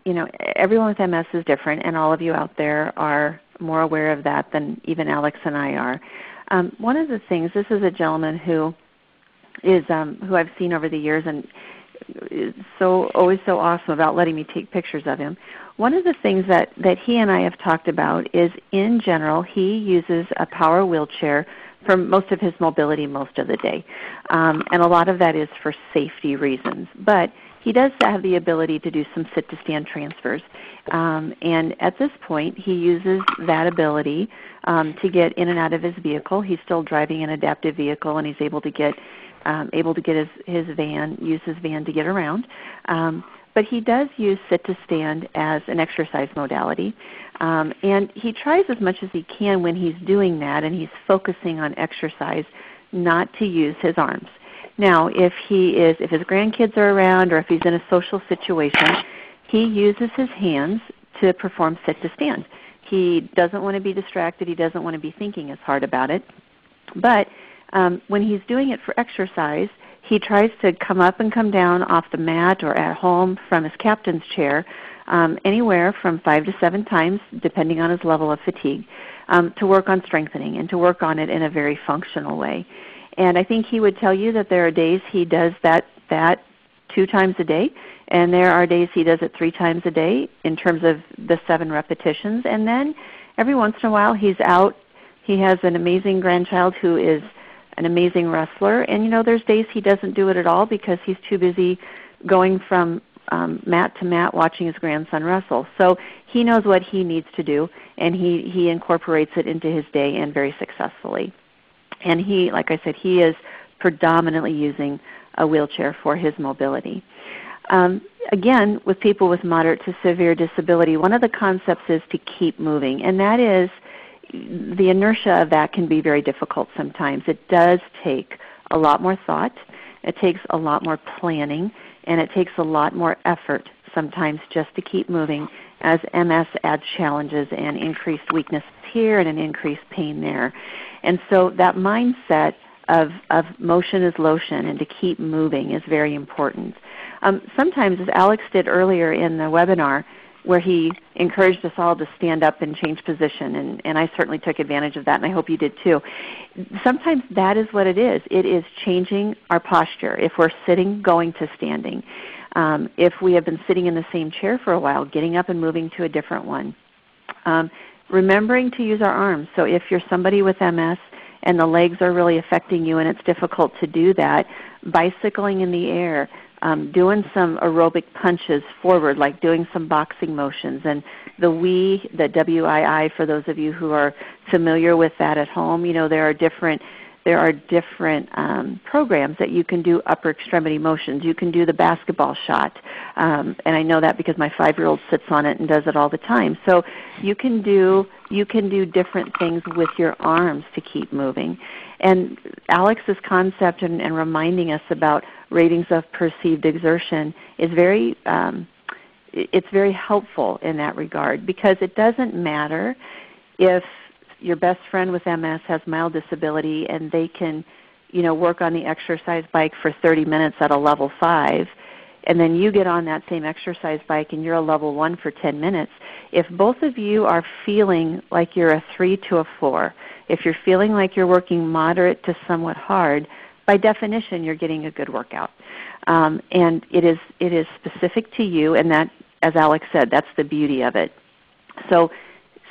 everyone with MS is different, and all of you out there are more aware of that than even Alex and I are. One of the things, this is a gentleman who is who I've seen over the years, and is always so awesome about letting me take pictures of him. One of the things that he and I have talked about is, in general, he uses a power wheelchair for most of his mobility most of the day. And a lot of that is for safety reasons. But he does have the ability to do some sit-to-stand transfers. And at this point, he uses that ability to get in and out of his vehicle. He's still driving an adaptive vehicle, and he's able to get his van, use his van to get around. But he does use sit-to-stand as an exercise modality. And he tries as much as he can when he's doing that, and he's focusing on exercise, not to use his arms. Now, if his grandkids are around, or if he's in a social situation, he uses his hands to perform sit-to-stand. He doesn't want to be distracted. He doesn't want to be thinking as hard about it. But when he's doing it for exercise, he tries to come up and come down off the mat or at home from his captain's chair, anywhere from 5 to 7 times, depending on his level of fatigue, to work on strengthening and to work on it in a very functional way. And I think he would tell you that there are days he does that 2 times a day, and there are days he does it 3 times a day in terms of the 7 repetitions. And then every once in a while he's out. He has an amazing grandchild who is an amazing wrestler, and there's days he doesn't do it at all because he's too busy going from mat to mat watching his grandson wrestle. So he knows what he needs to do, and he incorporates it into his day, and very successfully. And he, like I said, he is predominantly using a wheelchair for his mobility. Again, with people with moderate to severe disability, one of the concepts is to keep moving, and that is, the inertia of that can be very difficult sometimes. It does take a lot more thought. It takes a lot more planning, and it takes a lot more effort sometimes just to keep moving, as MS adds challenges and increased weakness here and an increased pain there. And so that mindset of motion is lotion and to keep moving is very important. Sometimes, as Alex did earlier in the webinar, where he encouraged us all to stand up and change position, and I certainly took advantage of that, and I hope you did too. Sometimes that is what it is. It is changing our posture. If we're sitting, going to standing. If we have been sitting in the same chair for a while, getting up and moving to a different one. Remembering to use our arms. So if you're somebody with MS and the legs are really affecting you and it's difficult to do that, bicycling in the air, doing some aerobic punches forward, like doing some boxing motions, and the WII, for those of you who are familiar with that at home, there are different programs that you can do upper extremity motions. You can do the basketball shot, and I know that because my 5-year-old sits on it and does it all the time. So you can do different things with your arms to keep moving. And Alex's concept and reminding us about ratings of perceived exertion is very helpful in that regard, because it doesn't matter if your best friend with MS has mild disability and they can, work on the exercise bike for 30 minutes at a level 5, and then you get on that same exercise bike and you're a level 1 for 10 minutes. If both of you are feeling like you're a 3 to a 4, if you're feeling like you're working moderate to somewhat hard, by definition you're getting a good workout. And it is specific to you, and that, as Alex said, that's the beauty of it. So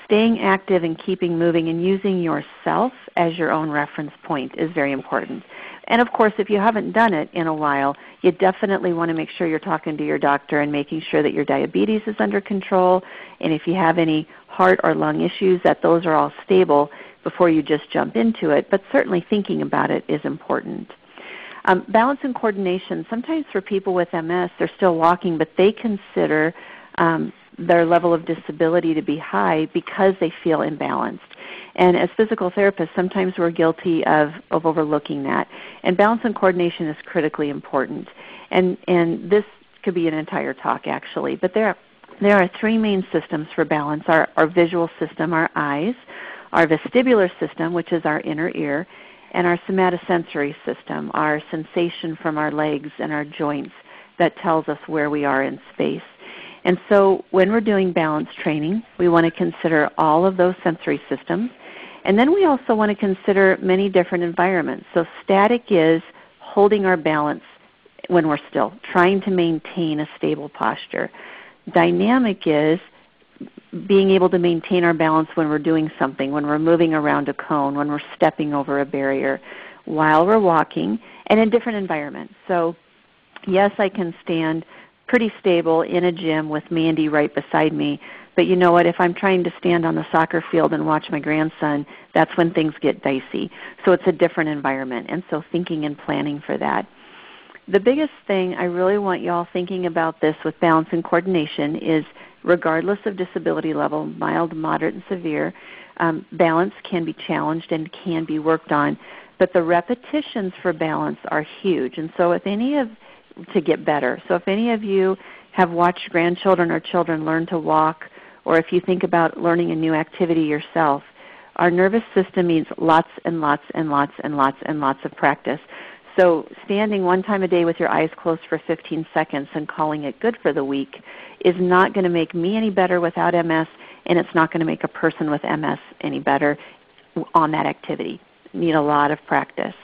staying active and keeping moving and using yourself as your own reference point is very important. And of course, if you haven't done it in a while, you definitely want to make sure you're talking to your doctor and making sure that your diabetes is under control, and if you have any heart or lung issues, that those are all stable before you just jump into it. But certainly thinking about it is important. Balance and coordination. Sometimes for people with MS, they're still walking, but they consider their level of disability to be high because they feel imbalanced. And as physical therapists, sometimes we're guilty of overlooking that. And balance and coordination is critically important. And this could be an entire talk, actually. But there are three main systems for balance: our visual system, our eyes; our vestibular system, which is our inner ear; and our somatosensory system, our sensation from our legs and our joints that tells us where we are in space. And so when we're doing balance training, we want to consider all of those sensory systems. And then we also want to consider many different environments. So static is holding our balance when we're still, trying to maintain a stable posture. Dynamic is being able to maintain our balance when we're doing something, when we're moving around a cone, when we're stepping over a barrier, while we're walking, and in different environments. So yes, I can stand pretty stable in a gym with Mandy right beside me, but you know what, if I'm trying to stand on the soccer field and watch my grandson, that's when things get dicey. So it's a different environment, and so thinking and planning for that. The biggest thing I really want you all thinking about this with balance and coordination is, regardless of disability level, mild, moderate, and severe, balance can be challenged and can be worked on, but the repetitions for balance are huge. And so to get better. So if any of you have watched grandchildren or children learn to walk, or if you think about learning a new activity yourself, our nervous system needs lots and lots and lots and lots and lots of practice. So standing one time a day with your eyes closed for 15 seconds and calling it good for the week is not going to make me any better without MS, and it's not going to make a person with MS any better on that activity. You need a lot of practice.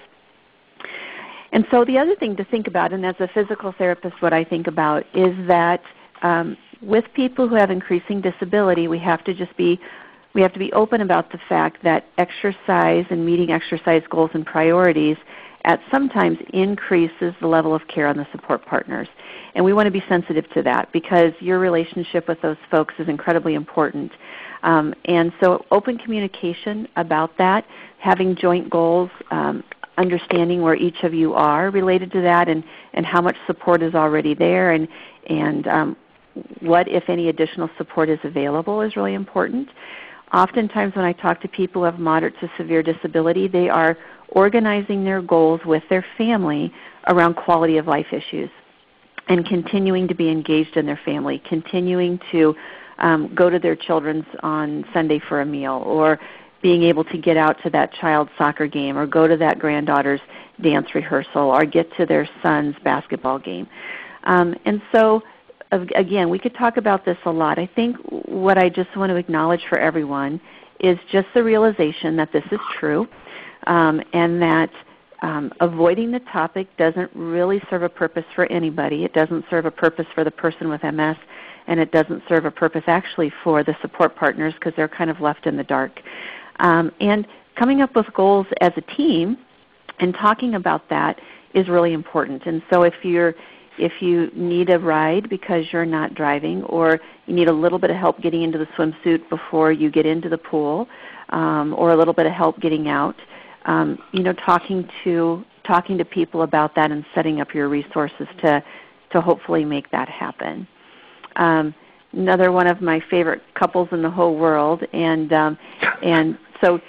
And so the other thing to think about, and as a physical therapist what I think about, is that with people who have increasing disability, we have to be open about the fact that exercise and meeting exercise goals and priorities sometimes increases the level of care on the support partners. And we want to be sensitive to that because your relationship with those folks is incredibly important. And so open communication about that, having joint goals, understanding where each of you are related to that, and how much support is already there, and what, if any, additional support is available is really important. Oftentimes when I talk to people who have moderate to severe disability, they are organizing their goals with their family around quality of life issues and continuing to be engaged in their family, continuing to go to their children's on Sunday for a meal, or being able to get out to that child's soccer game, or go to that granddaughter's dance rehearsal, or get to their son's basketball game. And so, again, we could talk about this a lot. I think what I just want to acknowledge for everyone is just the realization that this is true, and that avoiding the topic doesn't really serve a purpose for anybody. It doesn't serve a purpose for the person with MS, and it doesn't serve a purpose actually for the support partners because they're kind of left in the dark. And coming up with goals as a team and talking about that is really important. And so if you need a ride because you're not driving, or you need a little bit of help getting into the swimsuit before you get into the pool, or a little bit of help getting out, talking to people about that and setting up your resources to hopefully make that happen. Another one of my favorite couples in the whole world, and so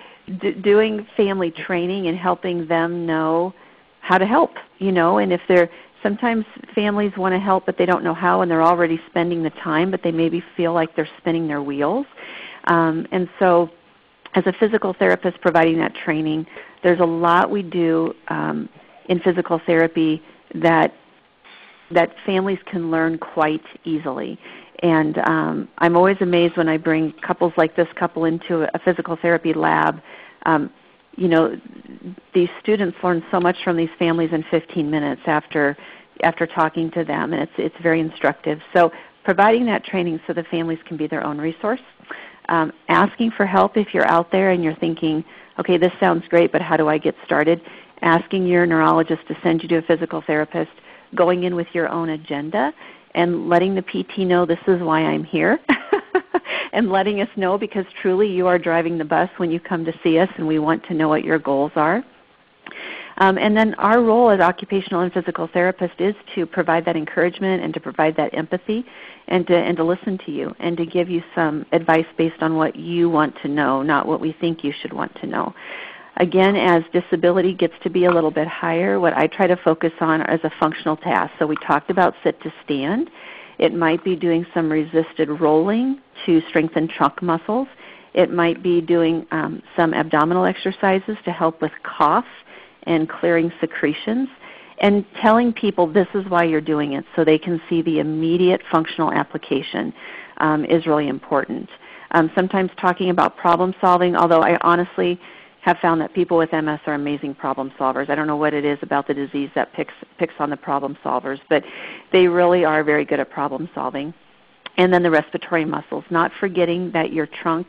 doing family training and helping them know how to help, and if sometimes families want to help but they don't know how, and they're already spending the time, but they maybe feel like they're spinning their wheels. And so as a physical therapist providing that training, there's a lot we do in physical therapy that families can learn quite easily. And I'm always amazed when I bring couples like this couple into a physical therapy lab. These students learn so much from these families in 15 minutes after talking to them, and it's very instructive. So providing that training so the families can be their own resource Asking for help if you're out there and you're thinking, okay, this sounds great, but how do I get started? Asking your neurologist to send you to a physical therapist, going in with your own agenda, and letting the PT know this is why I'm here, and letting us know, because truly you are driving the bus when you come to see us, and we want to know what your goals are. And then our role as occupational and physical therapists is to provide that encouragement and to provide that empathy and to listen to you and to give you some advice based on what you want to know, not what we think you should want to know. Again, as disability gets to be a little bit higher, what I try to focus on is a functional task. So we talked about sit to stand. It might be doing some resisted rolling to strengthen trunk muscles. It might be doing some abdominal exercises to help with cough and clearing secretions, and telling people this is why you're doing it so they can see the immediate functional application is really important. Sometimes talking about problem solving, although I honestly have found that people with MS are amazing problem solvers. I don't know what it is about the disease that picks on the problem solvers, but they really are very good at problem solving. And then the respiratory muscles, not forgetting that your trunk,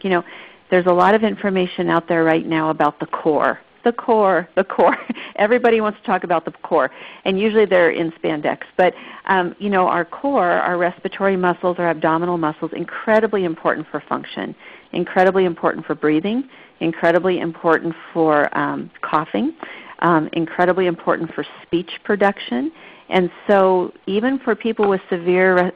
there's a lot of information out there right now about the core. The core. Everybody wants to talk about the core, and usually they're in spandex. But, our core, our respiratory muscles, our abdominal muscles, incredibly important for function, incredibly important for breathing, incredibly important for coughing, incredibly important for speech production. And so even for people with severe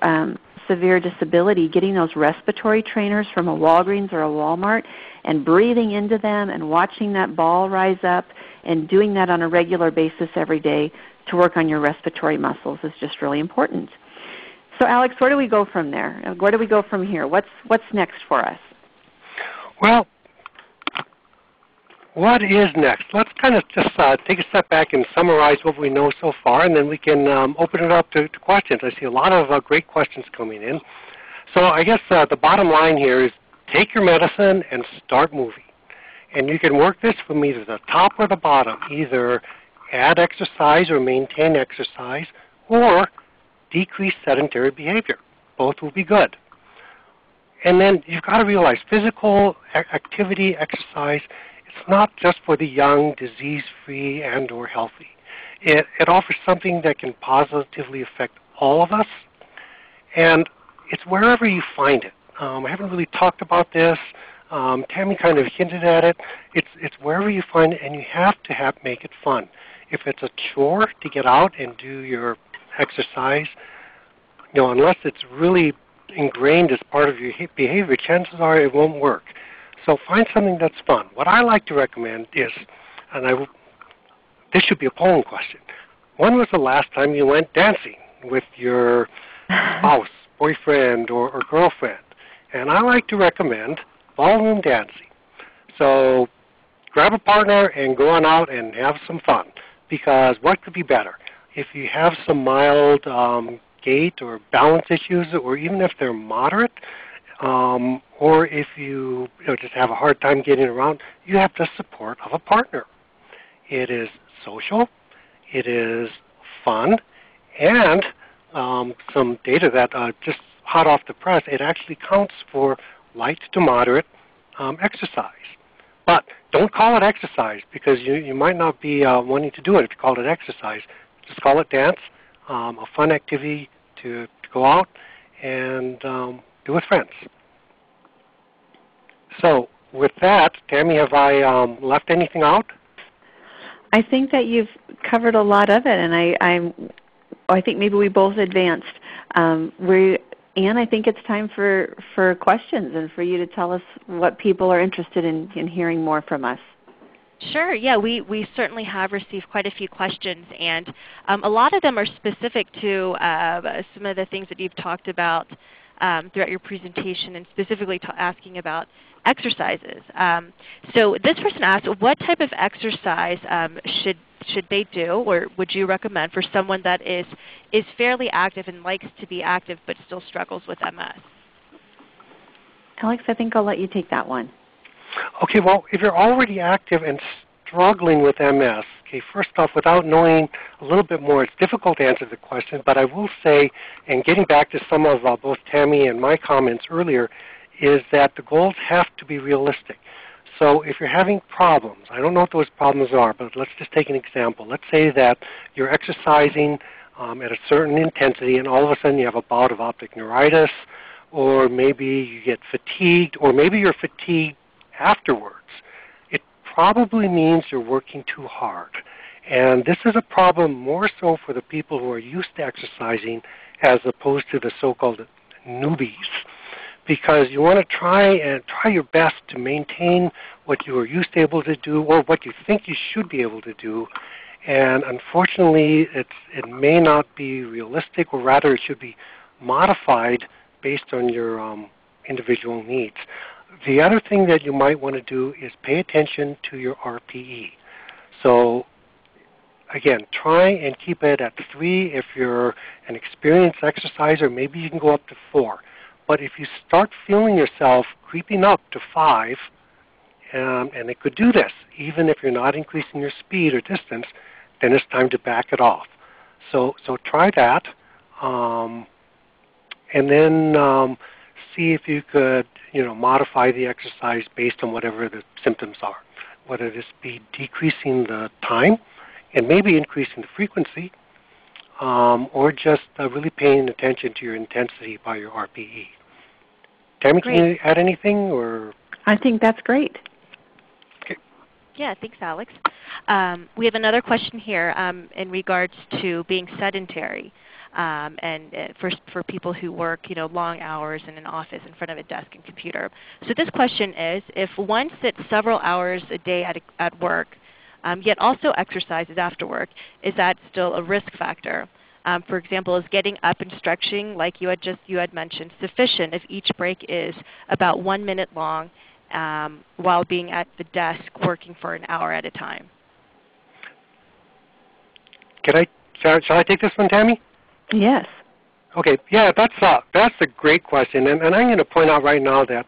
disability, getting those respiratory trainers from a Walgreens or a Walmart and breathing into them and watching that ball rise up and doing that on a regular basis every day to work on your respiratory muscles is just really important. So Alex, where do we go from there? Where do we go from here? What's next for us? Well, what is next? Let's kind of just take a step back and summarize what we know so far, and then we can open it up to questions. I see a lot of great questions coming in. So I guess the bottom line here is take your medicine and start moving. And you can work this from either the top or the bottom, either add exercise or maintain exercise, or decrease sedentary behavior. Both will be good. And then you've got to realize physical activity, exercise, it's not just for the young, disease-free, and or healthy. It offers something that can positively affect all of us, and it's wherever you find it. I haven't really talked about this. Tammy kind of hinted at it. It's wherever you find it, and you have to make it fun. If it's a chore to get out and do your exercise, unless it's really ingrained as part of your behavior, chances are it won't work. So find something that's fun. What I like to recommend is, this should be a polling question, when was the last time you went dancing with your spouse, boyfriend, or girlfriend? And I like to recommend ballroom dancing. So grab a partner and go on out and have some fun, because what could be better? If you have some mild gait or balance issues, or even if they're moderate, or if you just have a hard time getting around, you have the support of a partner. It is social, it is fun, and some data that just hot off the press, it actually counts for light to moderate exercise. But don't call it exercise, because you might not be wanting to do it if you call it exercise. Just call it dance, a fun activity to go out and do with friends. So with that, Tammy, have I left anything out? I think that you've covered a lot of it, and I think maybe we both advanced. Anne, I think it's time for questions and for you to tell us what people are interested in hearing more from us. Sure. Yeah, we certainly have received quite a few questions, and a lot of them are specific to some of the things that you've talked about throughout your presentation, and specifically asking about exercises. So this person asked, what type of exercise should they do, or would you recommend for someone that is fairly active and likes to be active but still struggles with MS? Alex, I think I'll let you take that one. Okay, well, if you're already active and struggling with MS, okay, first off, without knowing a little bit more, it's difficult to answer the question, but I will say, and getting back to some of both Tammy and my comments earlier, is that the goals have to be realistic. So if you're having problems, I don't know what those problems are, but let's just take an example. Let's say that you're exercising at a certain intensity and all of a sudden you have a bout of optic neuritis, or maybe you get fatigued, or maybe you're fatigued afterwards. It probably means you're working too hard. And this is a problem more so for the people who are used to exercising as opposed to the so-called newbies, because you want to try your best to maintain what you are used to able to do or what you think you should be able to do. And unfortunately, it may not be realistic, or rather it should be modified based on your individual needs. The other thing that you might want to do is pay attention to your RPE. So again, try and keep it at 3. If you're an experienced exerciser, maybe you can go up to 4. But if you start feeling yourself creeping up to 5, and it could do this, even if you're not increasing your speed or distance, then it's time to back it off. So try that, and then see if you could modify the exercise based on whatever the symptoms are, whether this be decreasing the time and maybe increasing the frequency, or just really paying attention to your intensity by your RPE. Tammy, Great. Can you add anything? Or I think that's great. Okay. Yeah, thanks, Alex. We have another question here in regards to being sedentary, and for people who work long hours in an office in front of a desk and computer. So this question is, if one sits several hours a day at work, yet also exercises after work, is that still a risk factor? For example, is getting up and stretching, like you had mentioned, sufficient if each break is about 1 minute long while being at the desk working for an hour at a time? Shall I take this one, Tammy? Yes. Okay. Yeah, that's a great question, and I'm going to point out right now that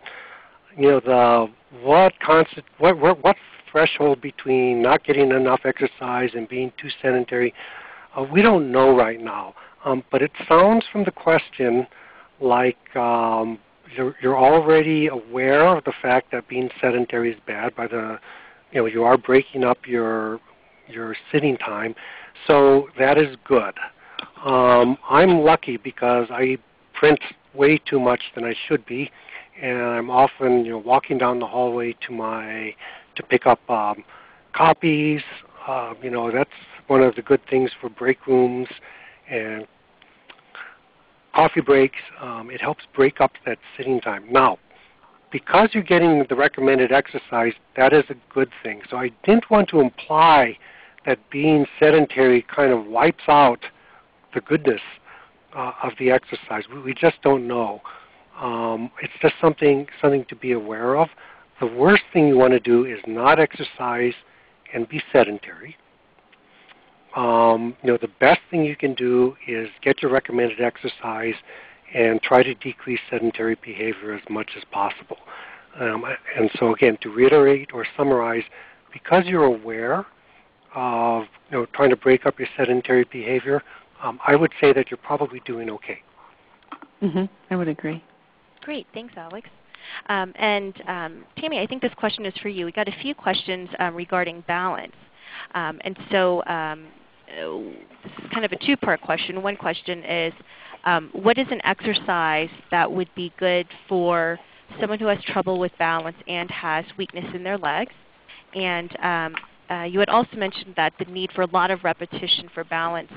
what's threshold between not getting enough exercise and being too sedentary, we don't know right now. But it sounds from the question like you're already aware of the fact that being sedentary is bad by you are breaking up your sitting time, so that is good. I'm lucky because I print way too much than I should be, and I'm often walking down the hallway to pick up copies. That's one of the good things for break rooms and coffee breaks. It helps break up that sitting time. Now, because you're getting the recommended exercise, that is a good thing. So I didn't want to imply that being sedentary kind of wipes out the goodness of the exercise. We just don't know. It's just something to be aware of. The worst thing you want to do is not exercise and be sedentary. The best thing you can do is get your recommended exercise and try to decrease sedentary behavior as much as possible. And so again, to reiterate or summarize, because you're aware of trying to break up your sedentary behavior, I would say that you're probably doing okay. I would agree. Great. Thanks, Alex. And Tammy, I think this question is for you. We got a few questions regarding balance. And so this is kind of a two-part question. One question is, what is an exercise that would be good for someone who has trouble with balance and has weakness in their legs? And you had also mentioned that the need for a lot of repetition for balance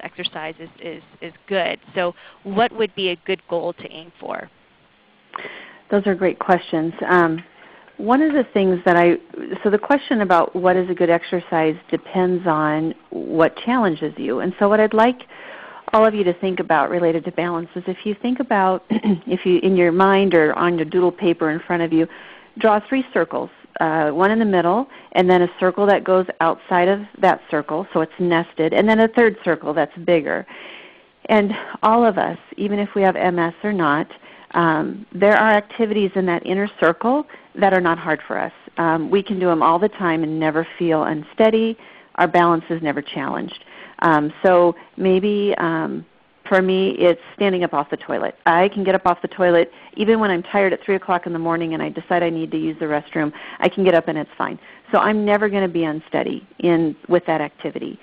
exercises is good. So what would be a good goal to aim for? Those are great questions. One of the things so the question about what is a good exercise depends on what challenges you. And so what I'd like all of you to think about related to balance is, if you think about, if you in your mind or on your doodle paper in front of you, draw 3 circles, one in the middle, and then a circle that goes outside of that circle, so it's nested, and then a third circle that's bigger. And all of us, even if we have MS or not, there are activities in that inner circle that are not hard for us. We can do them all the time and never feel unsteady. Our balance is never challenged. So maybe For me, it's standing up off the toilet. I can get up off the toilet even when I'm tired at 3 o'clock in the morning and I decide I need to use the restroom. I can get up and it's fine. So I'm never going to be unsteady with that activity.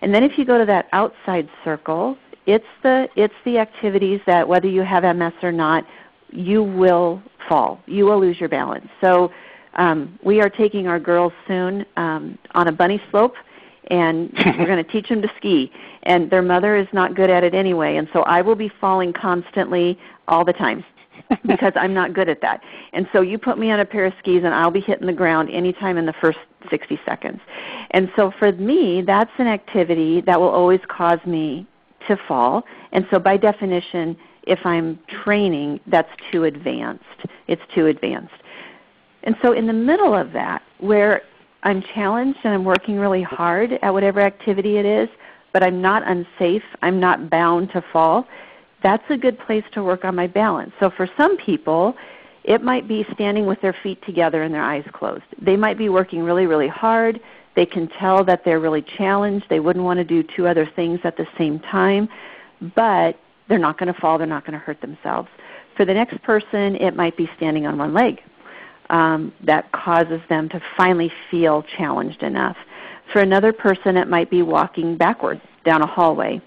And then if you go to that outside circle, it's the activities that whether you have MS or not, you will fall. You will lose your balance. So we are taking our girls soon on a bunny slope, and we're going to teach them to ski. And their mother is not good at it anyway, and so I will be falling constantly all the time because I'm not good at that. And so you put me on a pair of skis, and I'll be hitting the ground anytime in the first 60 seconds. And so for me, that's an activity that will always cause me to fall. And so by definition, if I'm training, that's too advanced. It's too advanced. And so in the middle of that, where I'm challenged and I'm working really hard at whatever activity it is, but I'm not unsafe, I'm not bound to fall, that's a good place to work on my balance. So for some people, it might be standing with their feet together and their eyes closed. They might be working really, really hard. They can tell that they're really challenged. They wouldn't want to do two other things at the same time, but they're not going to fall. They're not going to hurt themselves. For the next person, it might be standing on one leg. That causes them to finally feel challenged enough. For another person, it might be walking backwards down a hallway.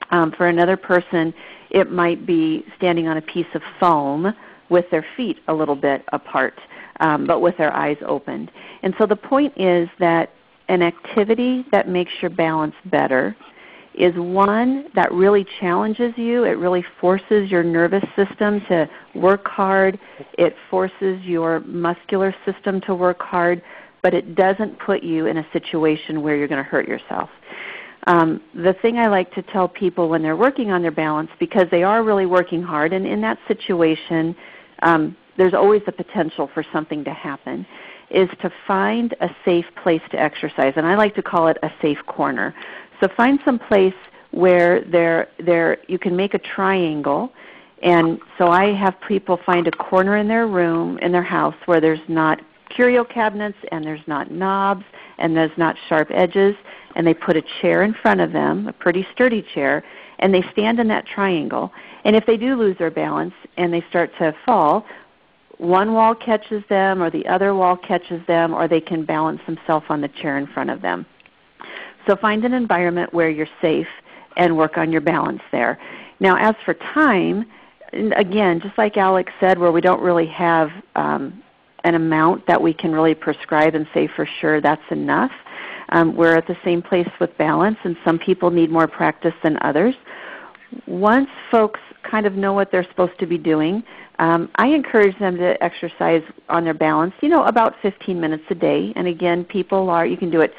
For another person, it might be standing on a piece of foam with their feet a little bit apart, but with their eyes opened. And so the point is that an activity that makes your balance better is one that really challenges you. It really forces your nervous system to work hard. It forces your muscular system to work hard, but it doesn't put you in a situation where you're going to hurt yourself. The thing I like to tell people when they're working on their balance, because they are really working hard, and in that situation there's always the potential for something to happen, is to find a safe place to exercise. And I like to call it a safe corner. So find some place where you can make a triangle. And so I have people find a corner in their room, in their house, where there's not curio cabinets and there's not knobs and there's not sharp edges. And they put a chair in front of them, a pretty sturdy chair, and they stand in that triangle. And if they do lose their balance and they start to fall, one wall catches them or the other wall catches them, or they can balance themselves on the chair in front of them. So find an environment where you're safe and work on your balance there. Now as for time, again, just like Alex said, where we don't really have an amount that we can really prescribe and say for sure that's enough, we're at the same place with balance, and some people need more practice than others. Once folks kind of know what they're supposed to be doing, I encourage them to exercise on their balance, about 15 minutes a day. And again, you can do it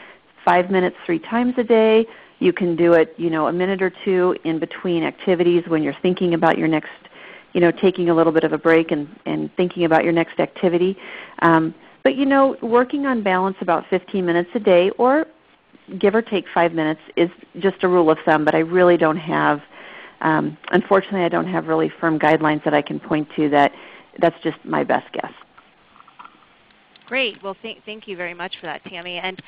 5 minutes 3 times a day. You can do it, a minute or two in between activities when you're thinking about your next, taking a little bit of a break and thinking about your next activity. But, working on balance about 15 minutes a day, or give or take 5 minutes, is just a rule of thumb. But I really don't have, unfortunately, I don't have really firm guidelines that I can point to. That's just my best guess. Great. Well, thank you very much for that, Tammy. And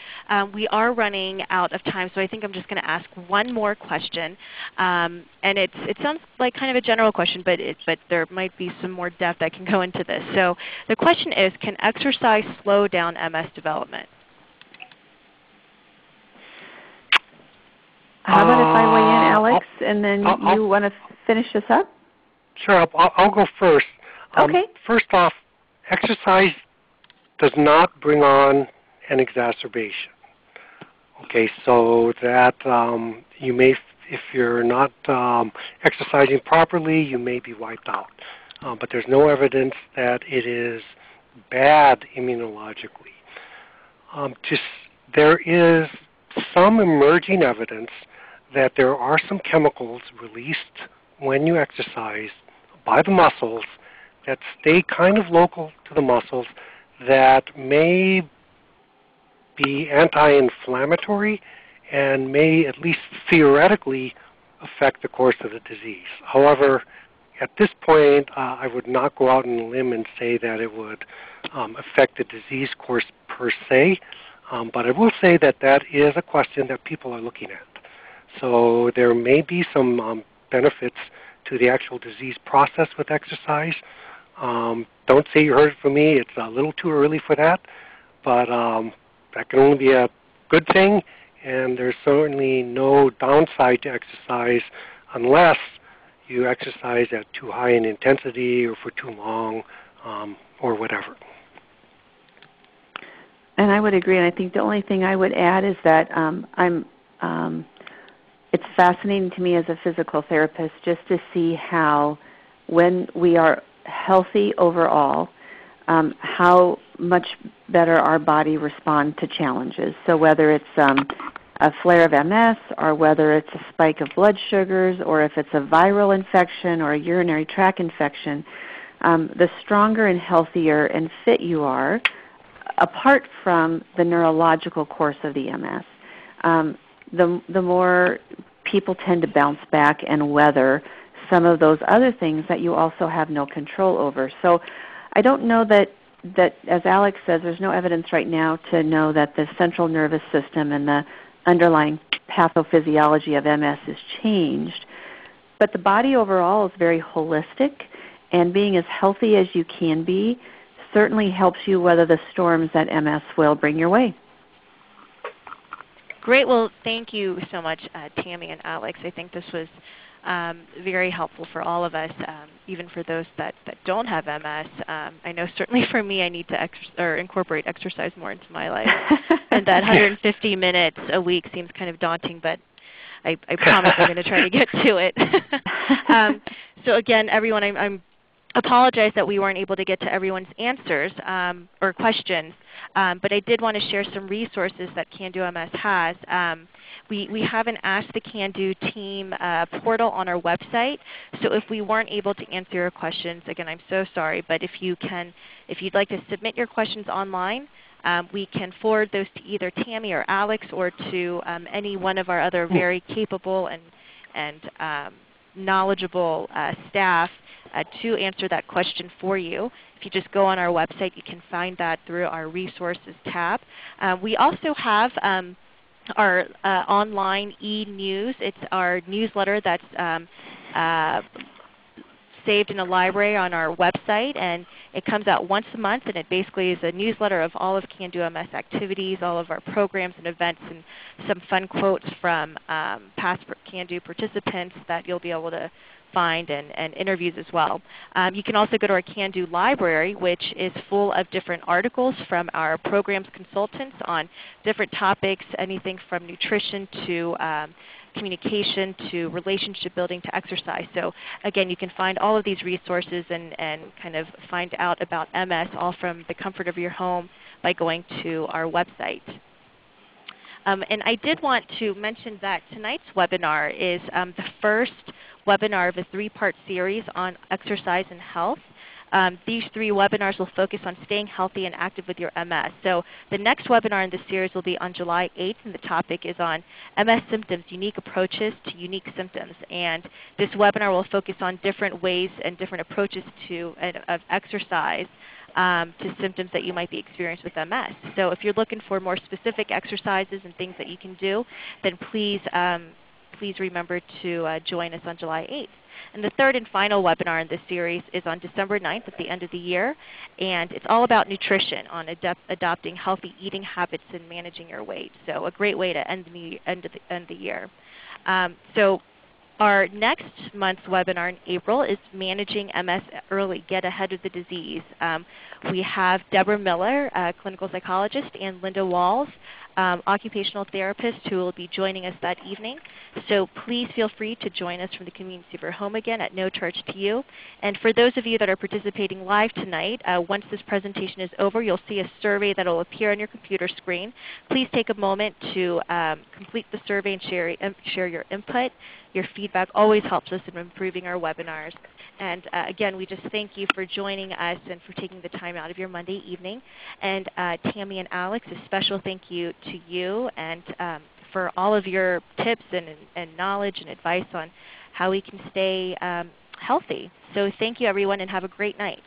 we are running out of time, so I think I'm just going to ask one more question. And it sounds like kind of a general question, but there might be some more depth that can go into this. So the question is, can exercise slow down MS development? How about if I weigh in, Alex, and then you want to finish this up? Sure, I'll go first. Okay. First off, exercise does not bring on an exacerbation. Okay, so that you may, if you're not exercising properly, you may be wiped out. But there's no evidence that it is bad immunologically. There is some emerging evidence that there are some chemicals released when you exercise by the muscles that stay kind of local to the muscles that may be anti-inflammatory and may at least theoretically affect the course of the disease. However, at this point, I would not go out on a limb and say that it would affect the disease course per se, but I will say that that is a question that people are looking at. So there may be some benefits to the actual disease process with exercise. Don't say you heard it from me. It's a little too early for that, but that can only be a good thing, and there's certainly no downside to exercise unless you exercise at too high an intensity or for too long or whatever. And I would agree, and I think the only thing I would add is that it's fascinating to me as a physical therapist just to see how when we are healthy overall, how much better our body responds to challenges. So whether it's a flare of MS or whether it's a spike of blood sugars or if it's a viral infection or a urinary tract infection, the stronger and healthier and fit you are, apart from the neurological course of the MS, the more people tend to bounce back and weather some of those other things that you also have no control over. So I don't know that, as Alex says, there's no evidence right now to know that the central nervous system and the underlying pathophysiology of MS is changed. But the body overall is very holistic, and being as healthy as you can be certainly helps you weather the storms that MS will bring your way. Great. Well, thank you so much, Tammy and Alex. I think this was very helpful for all of us, even for those that don't have MS. I know certainly for me I need to incorporate exercise more into my life. And that 150 minutes a week seems kind of daunting, but I promise I'm going to try to get to it. So again, everyone, I apologize that we weren't able to get to everyone's answers or questions, but I did want to share some resources that Can Do MS has. We have an Ask the Can Do team portal on our website, so if we weren't able to answer your questions, again, I'm so sorry, but if you'd like to submit your questions online, we can forward those to either Tammy or Alex or to any one of our other very capable and knowledgeable staff to answer that question for you. If you just go on our website, you can find that through our resources tab. We also have our online e-news. It's our newsletter that's saved in a library on our website, and it comes out once a month, and it basically is a newsletter of all of Can Do MS activities, all of our programs and events, and some fun quotes from past Can Do participants that you'll be able to find, and interviews as well. You can also go to our Can Do library, which is full of different articles from our programs consultants on different topics, anything from nutrition to communication to relationship building to exercise. So again, you can find all of these resources and kind of find out about MS all from the comfort of your home by going to our website. And I did want to mention that tonight's webinar is the first webinar of a three-part series on exercise and health. These three webinars will focus on staying healthy and active with your MS. So the next webinar in this series will be on July 8th, and the topic is on MS symptoms, unique approaches to unique symptoms. And this webinar will focus on different ways and different approaches of exercise to symptoms that you might be experiencing with MS. So if you're looking for more specific exercises and things that you can do, then please remember to join us on July 8th. And the third and final webinar in this series is on December 9th at the end of the year, and it's all about nutrition, on adopting healthy eating habits and managing your weight. So a great way to end the year. So our next month's webinar in April is Managing MS Early, Get Ahead of the Disease. We have Deborah Miller, clinical psychologist, and Linda Walls, occupational therapist, who will be joining us that evening. So please feel free to join us from the convenience of your home again at no charge to you. And for those of you that are participating live tonight, once this presentation is over, you'll see a survey that will appear on your computer screen. Please take a moment to complete the survey and share your input. Your feedback always helps us in improving our webinars. And again, we just thank you for joining us and for taking the time out of your Monday evening. And Tammy and Alex, a special thank you to you and for all of your tips and knowledge and advice on how we can stay healthy. So thank you, everyone, and have a great night.